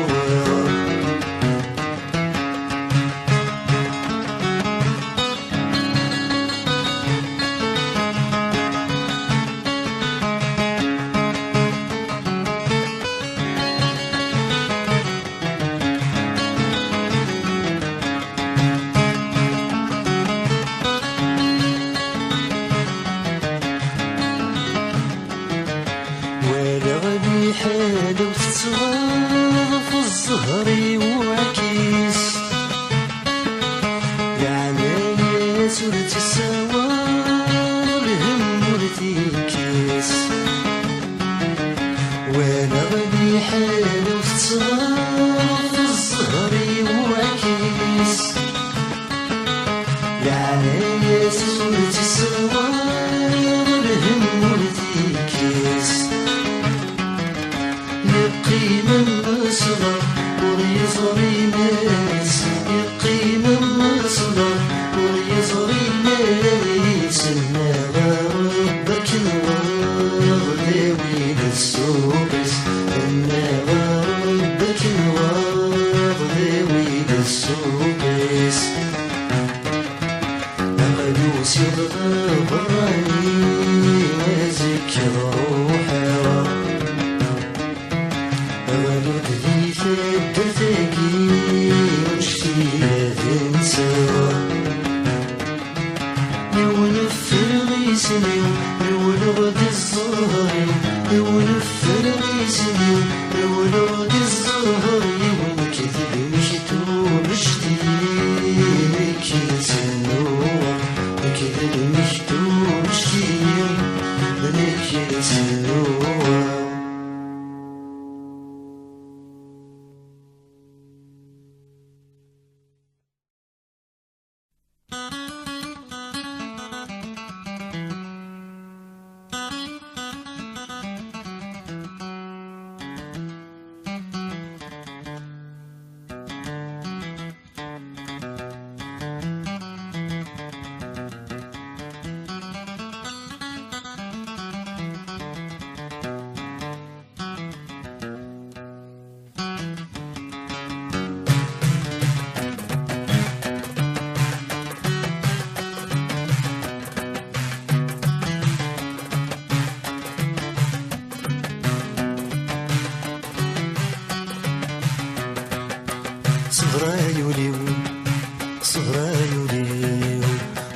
حالة وتتصغر في الزهر وعكيس العناية سورة السوار الهم ورتيكيس وانا غادي حالة وتتصغر في الزهر وعكيس العناية سورة السوار الهم ورتيكيس يقيم الصغر ويزري الناس يقيم الصغر ويزري الناس ما ربك الغلاوي للسوبس ما ربك الغلاوي للسوبس نغلوس يبغى براني وذكر روحه غدود ذي ثبتكي ونشتي هذا نساوى ونفر غيسني ونغد الزهر ونفر غيسني ونغد الزهر ونكذب مكتوب جديد كذا سنوع كذب مكتوب جديد كذا سنوع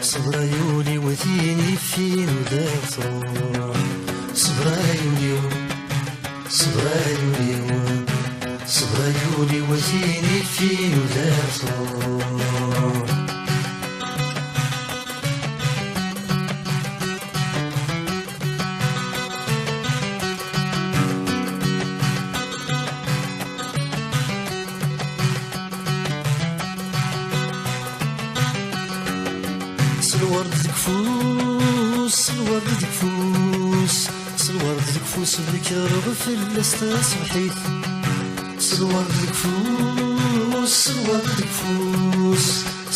صبرايولي وثيني فين ودار صروح صبرايولي وثيني فين ودار صروح الورد الكفوس الورد الكفوس بك رغف الاستصبحيت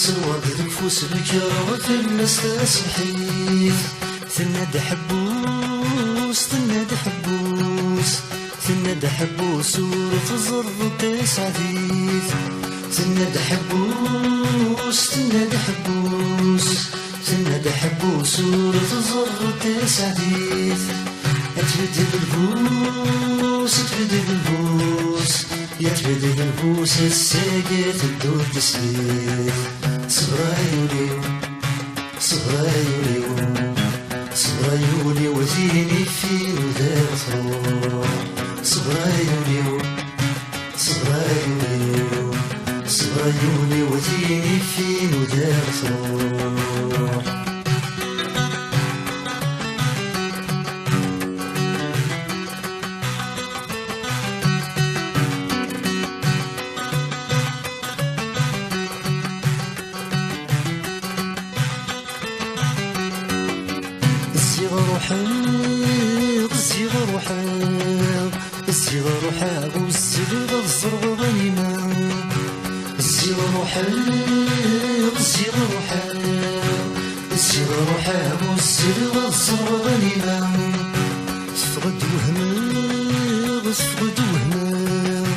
الورد الكفوس بك رغف الاستصبحيت ثناد حبوس ورث زر تسعديت ثناد حبوس ورث زر تسعديت يتبدل البوس الساقي تدور تسليت صبرايولي وثيني في ودار صروح صبرايولي وثيني في ودار صروح روحك الزيغة روحك الزيغة روحك والزيغة الزرغة غنيمة الزيغة روحك الزيغة روحك الزيغة روحك والزيغة الزرغة غنيمة تفقد وهمك تفقد وهمك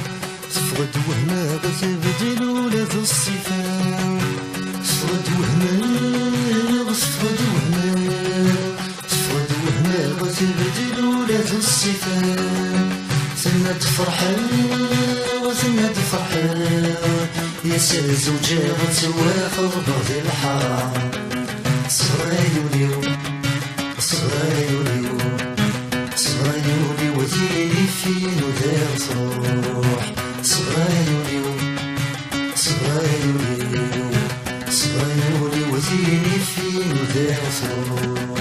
تفقد وهمك تبدل ولاد الصفات تفقد وهمك تفقد وهمك تفقد وهمك تبدل ولاد الصفات ثم تفرحك وثم تفرحك يا سال زوجة وتوافق بغض الحرام صغيري صغيري صغيري وذيني فين ودار تروح صغيري صغيري صغيري وذيني فين ودار تروح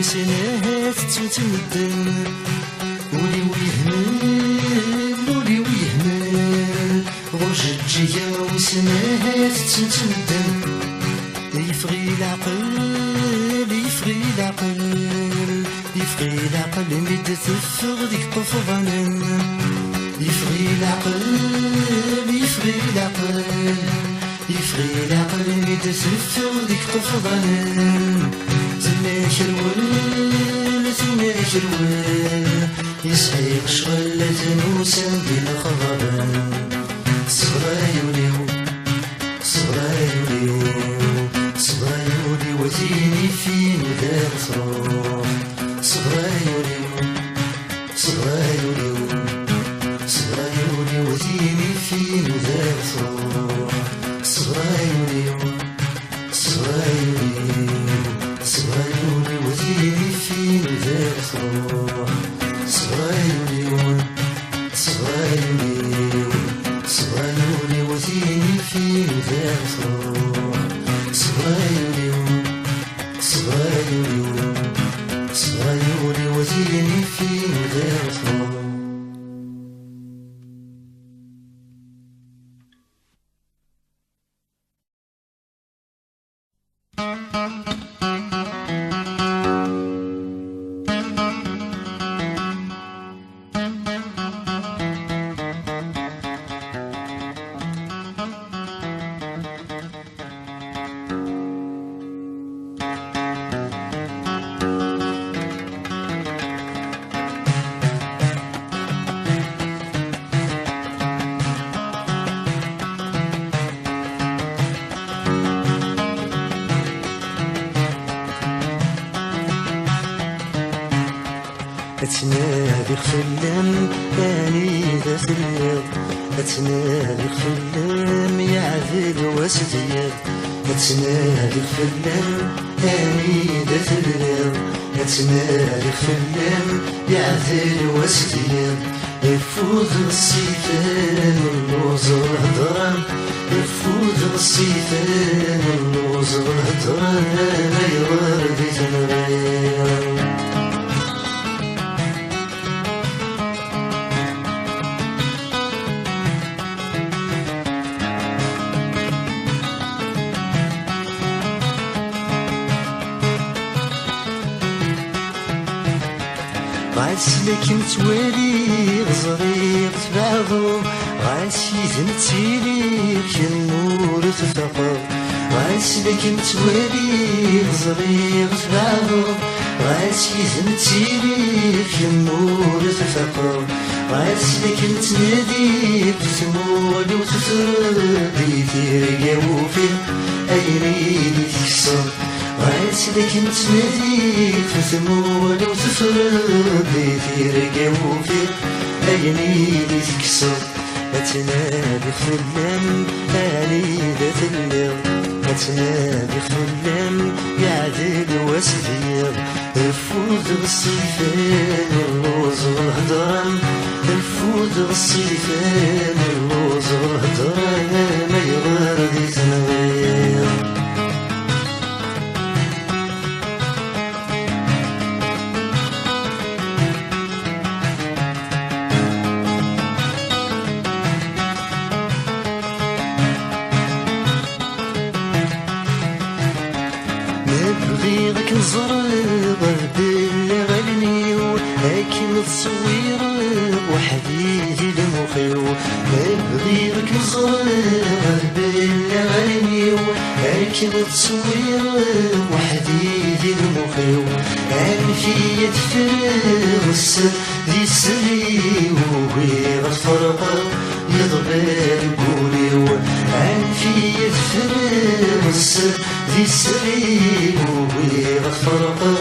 وسناها تتمدن ولي ويهمل ولي ويهمل غرجة جيا وسناها تتمدن يفغي العقل يفغي العقل يفغي العقل مد تفغ ديك طفضانا يفغي العقل يفغي العقل يفغي العقل مد تفغ ديك طفضانا تناشر وين يسحيق شغلة نوسان بين خضبان صغيري صغيري صغيري وثيني فين ودار تروح صغيري صغيري صغيري وثيني فين ودار تروح صغيري صغيري صغيري وذيني فين ودار تروح صغيري صغيري صغيري وذيني فين ودار تروح صغيري صغيري صغيري وذيني فين ودار تروح أتنادي خلام أني ذا ثليض أتنادي خلام يعذب واسديض أتنادي خلام أني ذا ثليض أتنادي خلام يعذب واسديض يفوز الصيفان والنوزر هدران يفوز الصيفان والنوزر هدران غير ردي تنغير غاسلك متوالي غزريق تبعضو غاسي زمتيليك النور تفقر غاسلك متوالي غزريق تبعضو غاسي زمتيليك النور تفقر غاسلك متناديك تمول وتفردي تيرقا وفي أيني تكسر غاسلك نتناديك تمول وتفردي تيرقا وفي أيني تكسر أتنادي خلام أني ذات الليل أتنادي خلام يعدل واسدير الفوز بالصيفان اللوز والهدران الفوز بالصيفان اللوز والهدران نتصوير وحدي ذي المخيو أنفي تفرغ السر ذي سري وهي غتفرقا يضبل قوليو أنفي تفرغ السر ذي سري وهي غتفرقا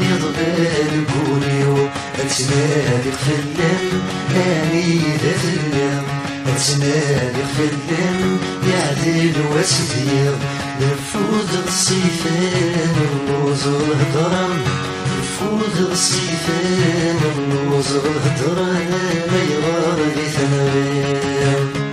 يضبل قوليو أتنادي خلان أني ذات اللام أتنادي خلان يعدل واسدير نفوذ الصيفان النوز الهضران نفوذ الصيفان النوز الهضران ما يغار لي ثنغير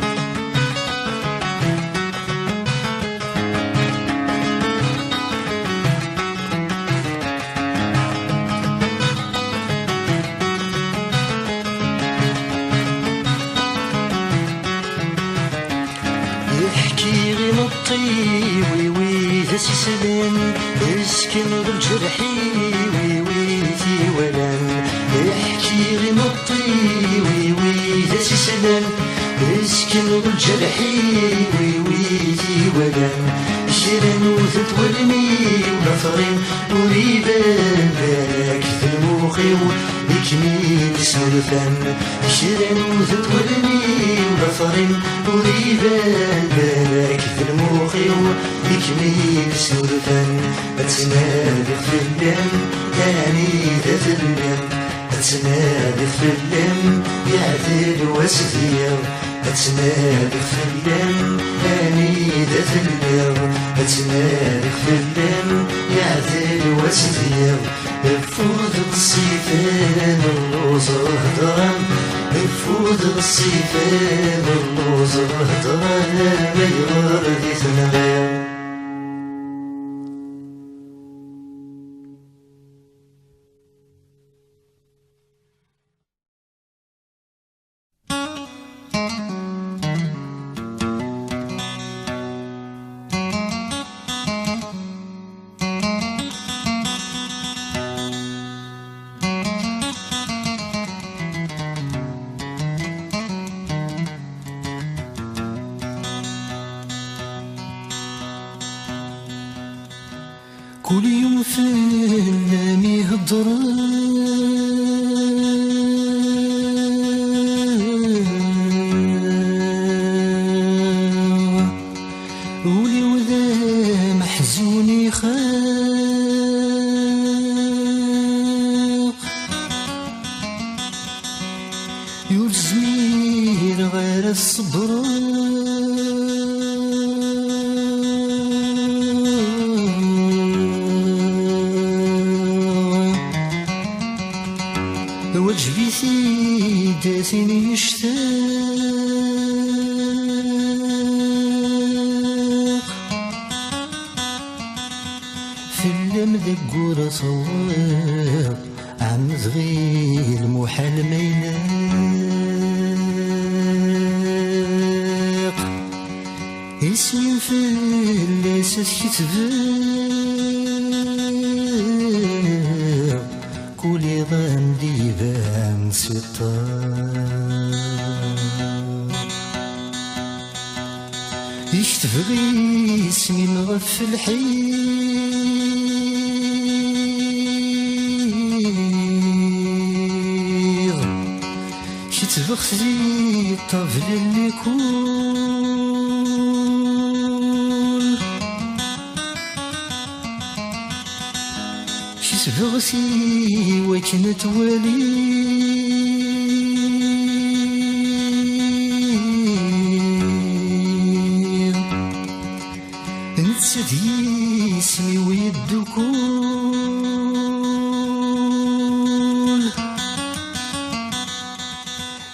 يحكي غي نطي ويوي ذا سلام اسكن بالجرحي ويوي ذي ولان يحكي غي نطي ويوي ذا سلام اسكن بالجرحي ويوي ذي ولان شيران وذات ولمي ونفرين وريبان بالك في الموخي يكمين سولفان شيران وذات ولمي ونفرين وريبان بالك في الموخي يكمين سولفان أتنادي في اللام يعني ذات اللام أتنادي في اللام يعدل واسدير أتنادي في اللام أني ذات اللام أتنادي في اللام يعدل واسدير نفوذ الصيفان النوز الهضران نفوذ الصيفان النوز الهضران ما يغار ذي ثنغير كل يوم في النام يهضر ولي وذا محزون يخاق يلزمي غير الصبر وجبي سيداتي يشتاق في اللم ذقور صواب عم صغير محال ما يناق اسمي في اللاسات كتباق كولي ظن ديبان ستار يشتفغي اسمي مغف الحيض شتفغسي الطفل اللي كول شتفغسي وكنت ولي نتسدي اسمي ويدكول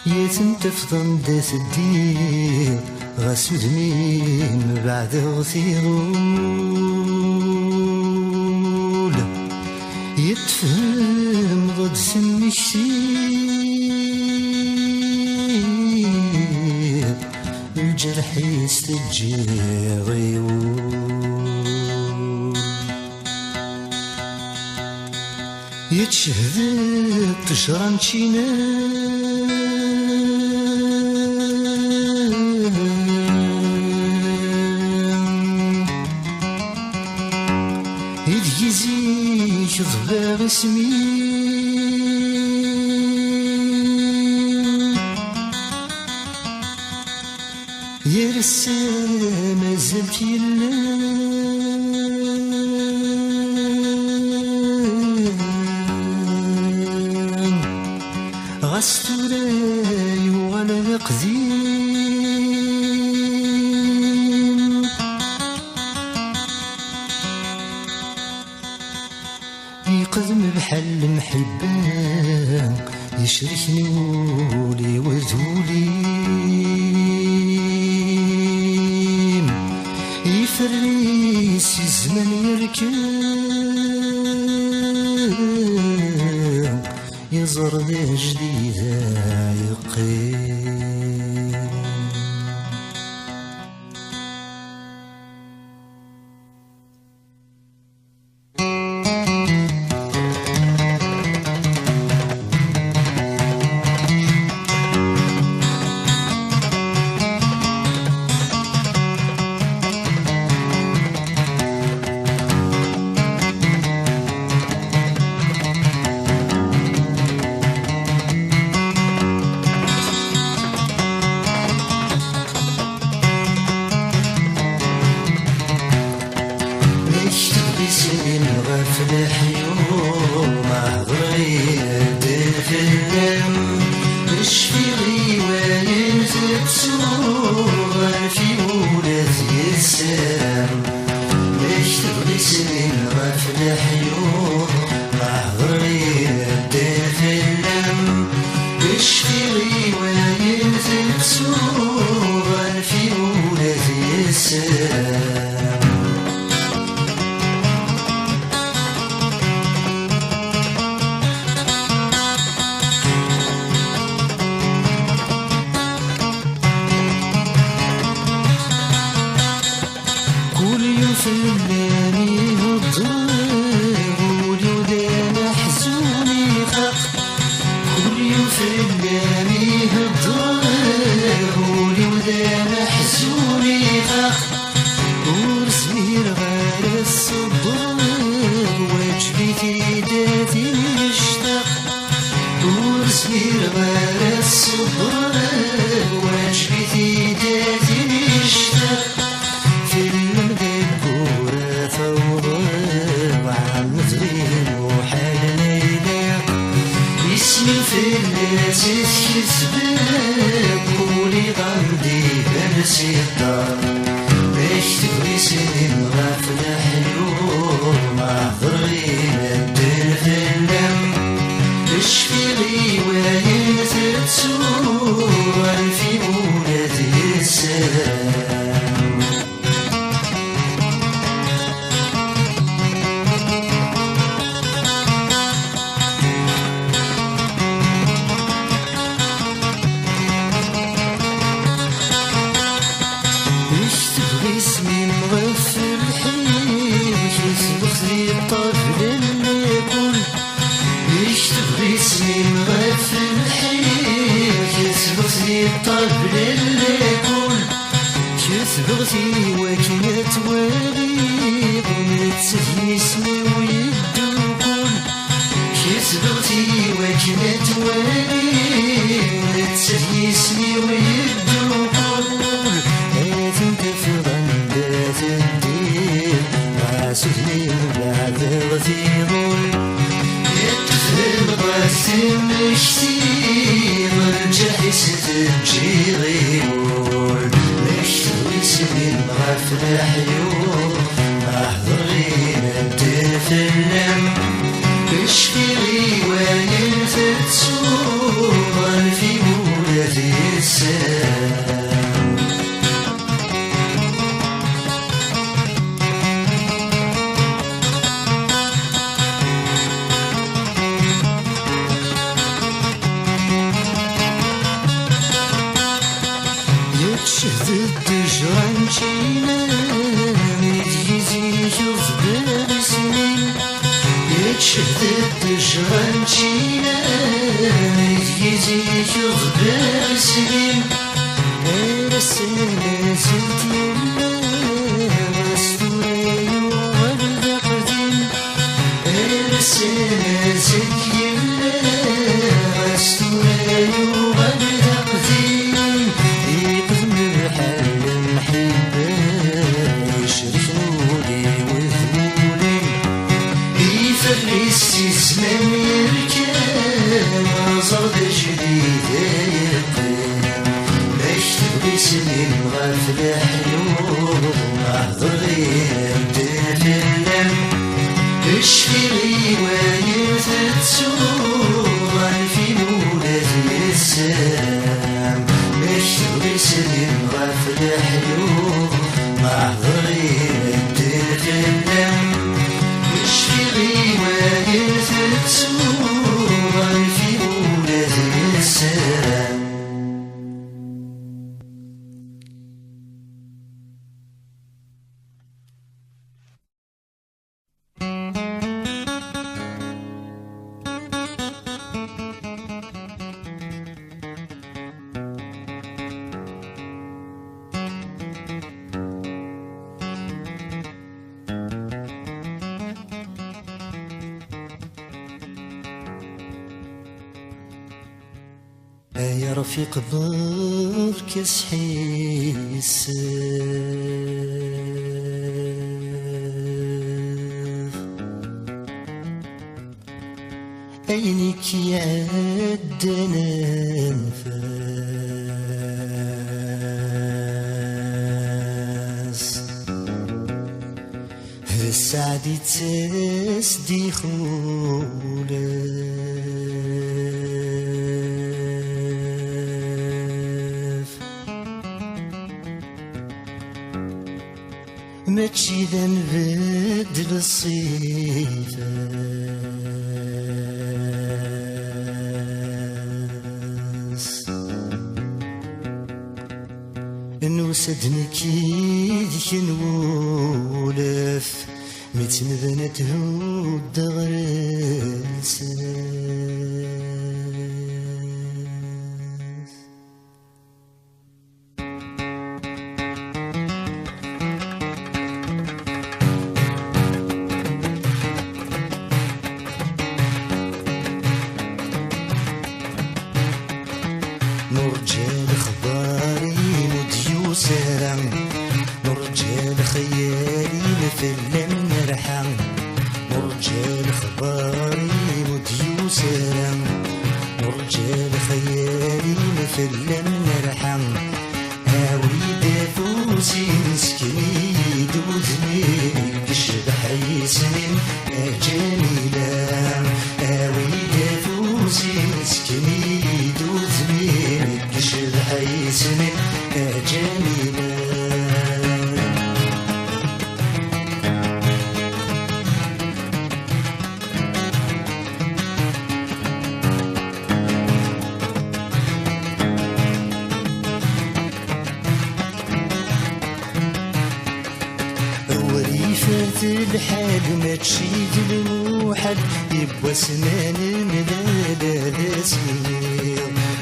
يتنتفضن داس الدير غسود مين بعد غثيرول يتفهم ضد سمي الشيب الجرح يستجير يتشهد تجران كذبا اسمي يرسى ما زلت غستوراي وغانا قديم يقدم بحال المحبة يشركني ولي وذولي يفريس الزمن يركب يزرد جديدة يقيم غفلح يوم عبريد الخدم اشفي غيوان تبسوغ في ولاد يسام اشتغل سنين غفلح يوم عبريد الخدم اشفي غيوان تبسوغ في ولاد يسام فلاني هالضرب ولودان حزوني خاق كل يوم فلاني هالضرب ولودان حزوني خاق ورسمير غير الصبر واجبي في داتي مشتاق ورسمير غير الصبر واجبي في داتي مشتاق في الناس يسبب ولي غندي بنسي الدار باش تبغي سنين غافلة حلول ما ضرينا الدين في اللم اشفي غيوان تتسوى في ولاد السلام اسمي مغفل حيك يسبق لي الطفل اللي يكون يشتغل اسمي مغفل حيك يسبق لي الطفل اللي يكون كسبغتي وكنت وليد ونتسهي اسمي ويدوكون كسبغتي وكنت وليد ونتسهي اسمي ويدوكون سهلي بعد غثيظون يتفهم غاسم اشتير الجحس تنجي غيول اشتوي سنين غفلة حيول احضر غينا تفلم اشفي غيوان تتسوغ في مولاتي السلام شهدت جران شينا ميتيزي يخبر سنين شهدت جران شينا ميتيزي يخبر سنين السنة زلت يلا غستوري وغرد قديم سنازك يلا استوى يوغل قديم يقدم بحال محبة يشرفوني وذبولي يفرس زمان يركان زرد جديد يقين مكتب سنين غاف الحلول أحضر غير تفلم اشفي رواية تسوغ في مولد السلام مكتب سنين غاف الحلول أحضر غير تفلم اشفي رواية تسوغ في مولد السلام. يا رفيق برك صحي السيف عينيك يعدنا نفاس السعد تسدي خولك ماشي ذا نبدل الصيفة نوسدني كيدك نولف متنذنته الدغرساس نرجع خباري مديوسرا نرجع خيالي مثل نرحم نرجع خباري مديوسرا نرجع خيالي مثل نرحم هاوي دافوسي مسكين دوزني كشبح يسمن جميلة هاوي دافوسي مسكين دوزني كشبح يسمن جميلة وريفة الحال ما تشيد الموحد يبوى سنان مدادة سنين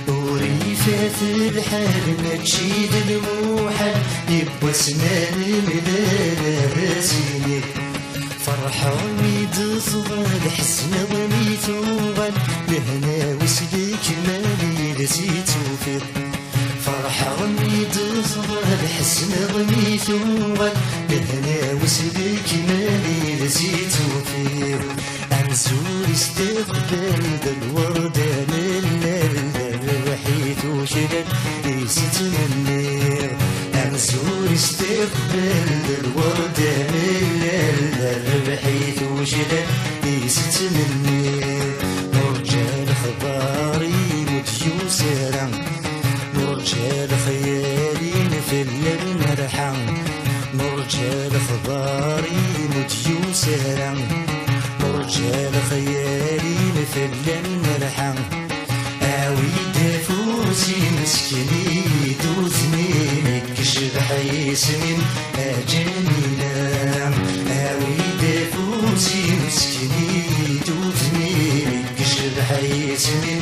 وريفة الحال ما تشيد الموحد يبوى سنان مدادة سنين فرحة وميد صغال حسن ضميت وغال لهنا وسلك مالي لزيت وفيض فرحة وميد صغال حسن ضميت وغال لهنا وسلك مالي لزيت وفيض أنزور استقبال ذا الوردة رحيت وشدد ليست منير أنزور استقبال ذا الوردة رحيت وشدد ليست منير نرجع لخباري مديوسرا نرجع لخيالي مثل المرحم نرجع لخباري مديوسرا نرجع لخيالي مثل المرحم آوي دافوسي مسكني دوثني كشبح يسمن جميلة آوي دافوسي مسكني دوثني كشبح يسمن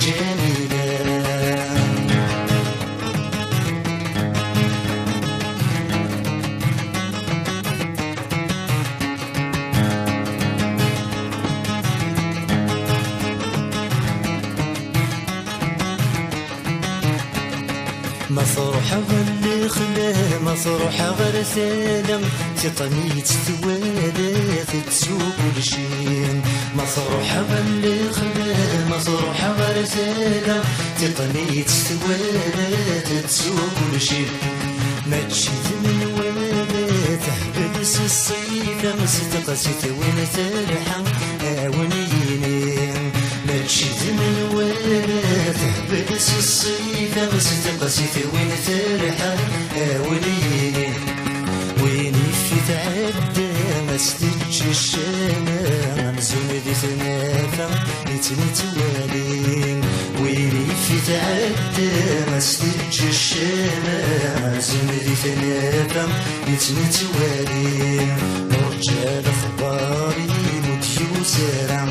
جميلة مصروح غل خلا مصروح غير سلام تطنيت ثوالث تسوق الشين مصروح غل خلا مصروح غير سلام تطنيت ثوالث تسوق الشين ما تشد من ولا تحبس الصيف مستقسيت وين تلحق اونيين ما تشد من ولا تحبس الصيف مستقسيت وين تلحق اونيين وين في تعدى ما استج الشام مزون ذي ثنافة يتنتوالين وين في تعدى ما استج الشام مزون ذي ثنافة يتنتوالين رجال اخباري مديو زرع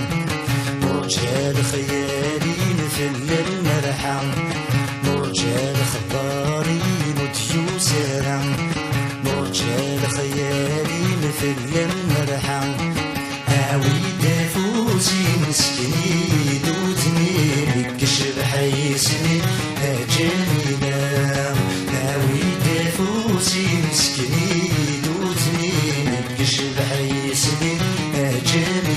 رجال خيالي مثل المرحة رجال اخباري مديو زرع رجال خيالي مثل المرحة عويد فوزي مسكني دوتني بكشف حيسني جميلة عويد فوزي مسكني دوتني بكشف حيسني جميلة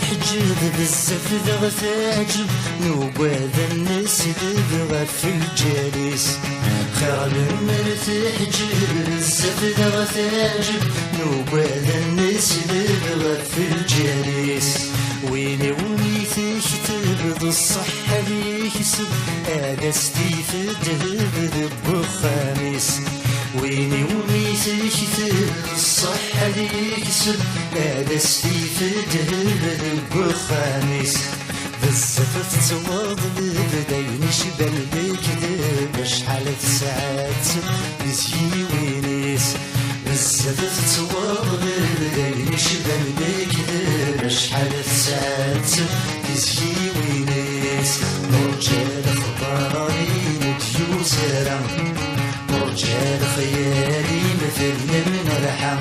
حجب بزاف ذا تعجب نوباد الناس دبغى في الجالس خير المرت حجب بزاف ذا تعجب نوباد الناس دبغى في الجالس ويني وميتك تبض الصحة ليك سب أجستي في الدهب بخامس ويني وميتك تبض الصحة ليك سب أجستي في الدهب بخامس بزاف تواضل بداين شبال بيك دابا شحال ساعات يزيني وينيس بزاف تواضل بداين شبال بيك دابا شحال ساعات يزيني وينيس رجال اخباري مديو زرع رجال خيالي مثل المرحة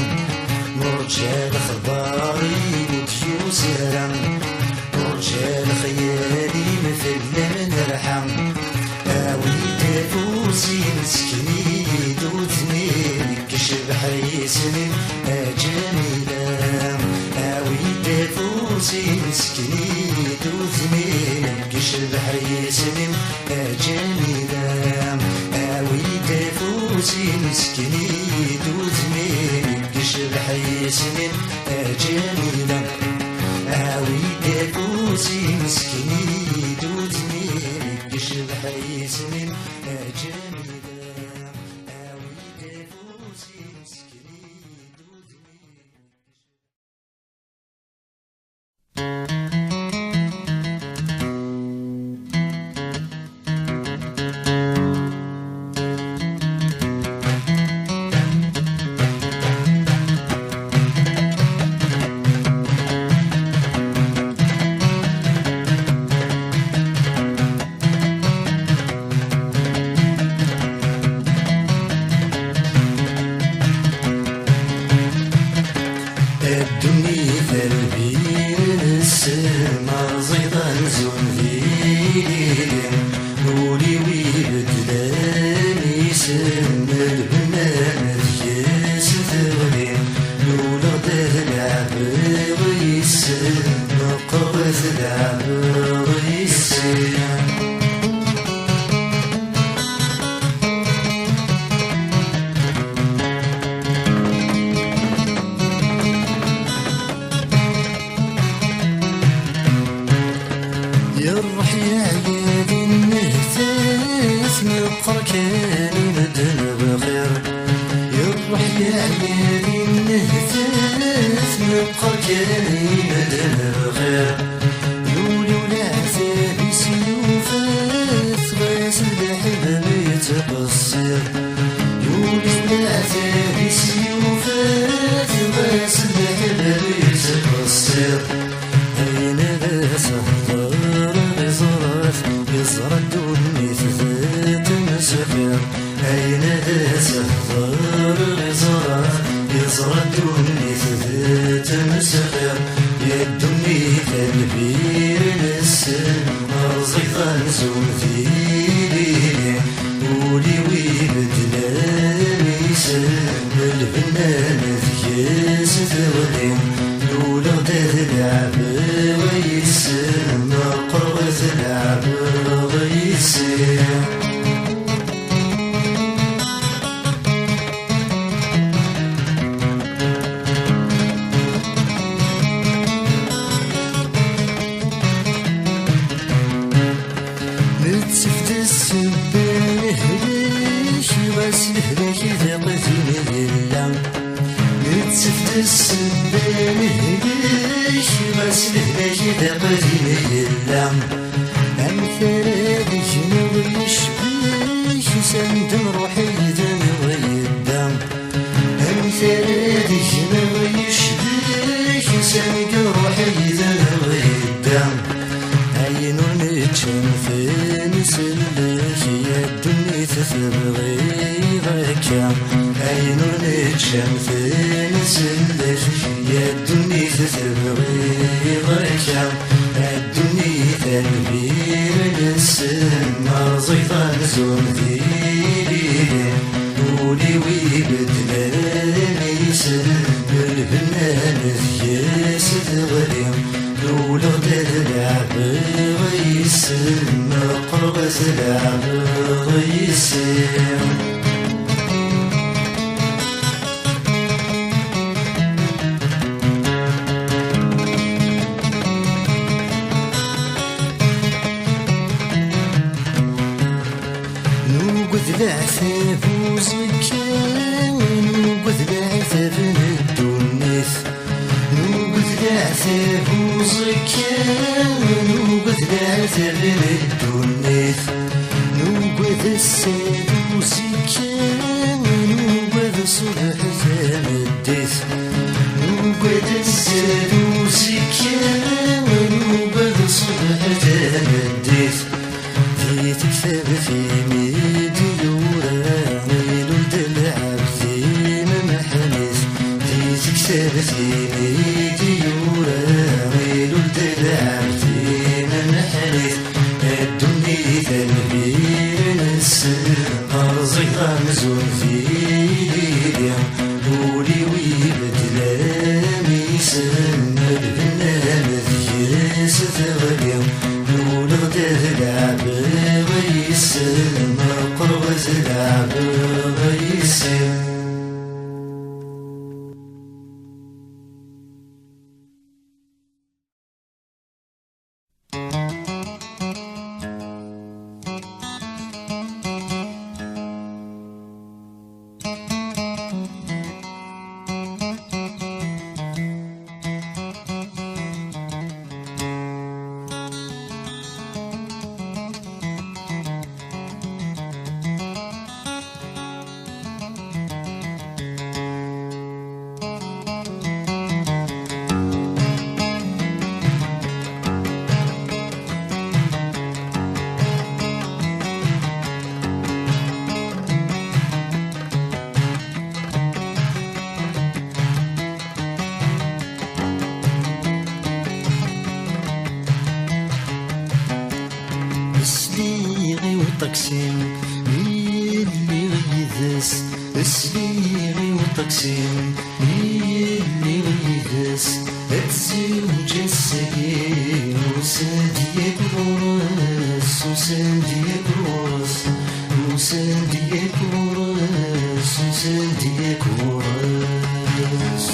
رجال اخباري مديو زرع رجال خيالي مثل المرحة عويد فوزي مسكني دوتني كشف حيسني جميلة عويد فوزي مسكني دوتني كشف حيسني جميلة عويد فوزي مسكني دوتني كشف حيسني جميلة عويد فوزي مسكني دوتني كشف حيسني جميلة عويد فوزي مسكني دوتني سخير يا الدنيا تنبير السن رزق نزول في ليلي ولي ويبدل ميسان الفنان ذياس ثغلي لولا غدا تلعب ويسن قرب تلعب ويسن نتسفت السبان هليش غاسل هلاك ذاقتني لله نتسفت السبان هليش غاسل هلاك ذاقتني لله أمثال هذيك نغي يشبيش سند روحي دم ويدام أمثال هذيك نغي يشبيش سند روحي دم ويدام عين ونتشم في نسلك يا الدنيا تبغي غيرك عين ونتشم في نسلك يا الدنيا تبغي غيرك الدنيا تنبير السن رزيقا نزول ذيلي ولي ويبدل ميسن الفنان ذياس ثغلي لولا غدا تلعب غيسن قرب تلعب غيسن نوقد العتاب وزكا نوقد العتاب ندونيث نوقد العتاب وزكا نوقد العتاب ندونيث نوقد السيد وزكا نوقد صبح زامديث نوقد السيد وزكا نوقد صبح زامديث تكتب في ميديورا ويلو دلعب في ممحنيث تكتب في ميديورا ويلو دلعب في ممحنيث الدنيا تنبير السن رزقا نزول في ليلي ولي ويبدل ميسان الفنان ذياس ثغلي لولا غدا تلعب غيسن قرب تلعب غيسن سليغي وطقسيم اللي غيدس سليغي وطقسيم اللي غيدس الزوج السقيم وساديك الراس وساديك الراس وساديك الراس وساديك الراس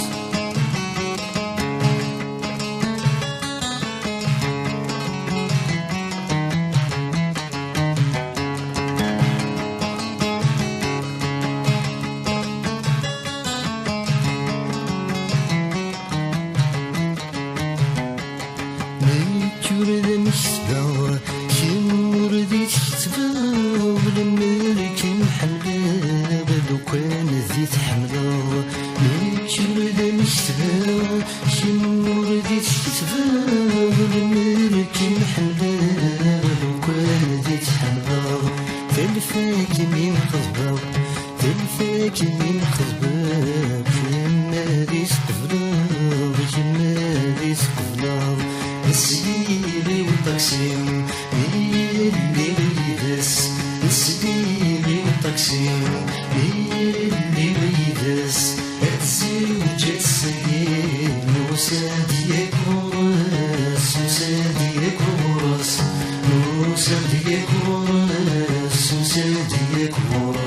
تلفاك من خضبك تلفاك من خضبك لما دي استفراغ وساديك ورس وساديك ورس وساديك ورس وساديك ورس.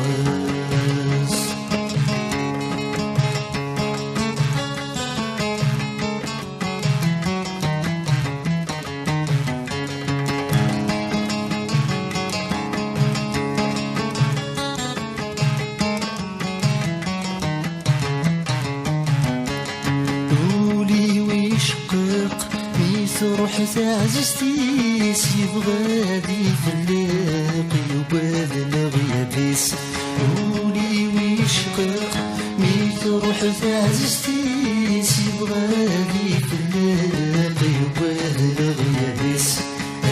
روح عزيزتيس يبغادي في الليق يبادل غيابيس. قولي ويشقق ميت روح عزيزتيس يبغادي في الليق يبادل غيابيس.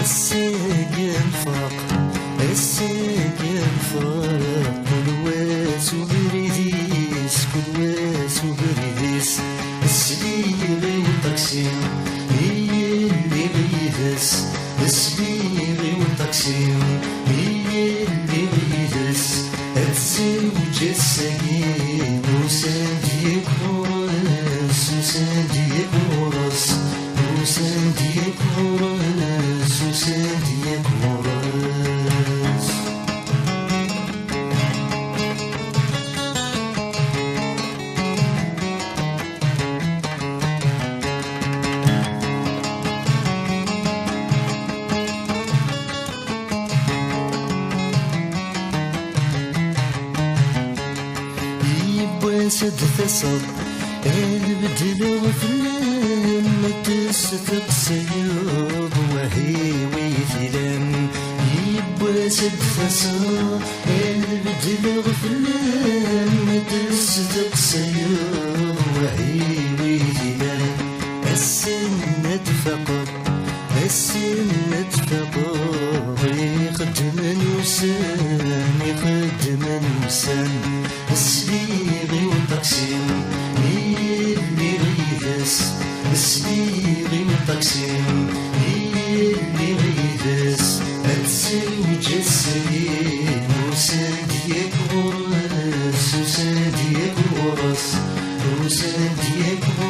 الساقم فاق الساقم فاق كل واس وبريديس كل واس وبريديس. السليغي والتقسيم السبيغي والتقسيم هي اللي غيدس. الزوج السقيم وساديك ورس وساديك ورس وساديك ورس وساديك ورس. سد ثصب البدل وفلان ما تستق سيوب وهي ويثلان. يبوى سد ثصب البدل وفلان ما تستق سيوب وهي ويثلان. السنة فقط السنة فقط يخدم نوسان يخدم نوسان. السبيغي والتقسيم هي اللي غيدس. السبيغي والتقسيم هي اللي غيدس. الزوج السليم وساديك ورس وساديك ورس وساديك ورس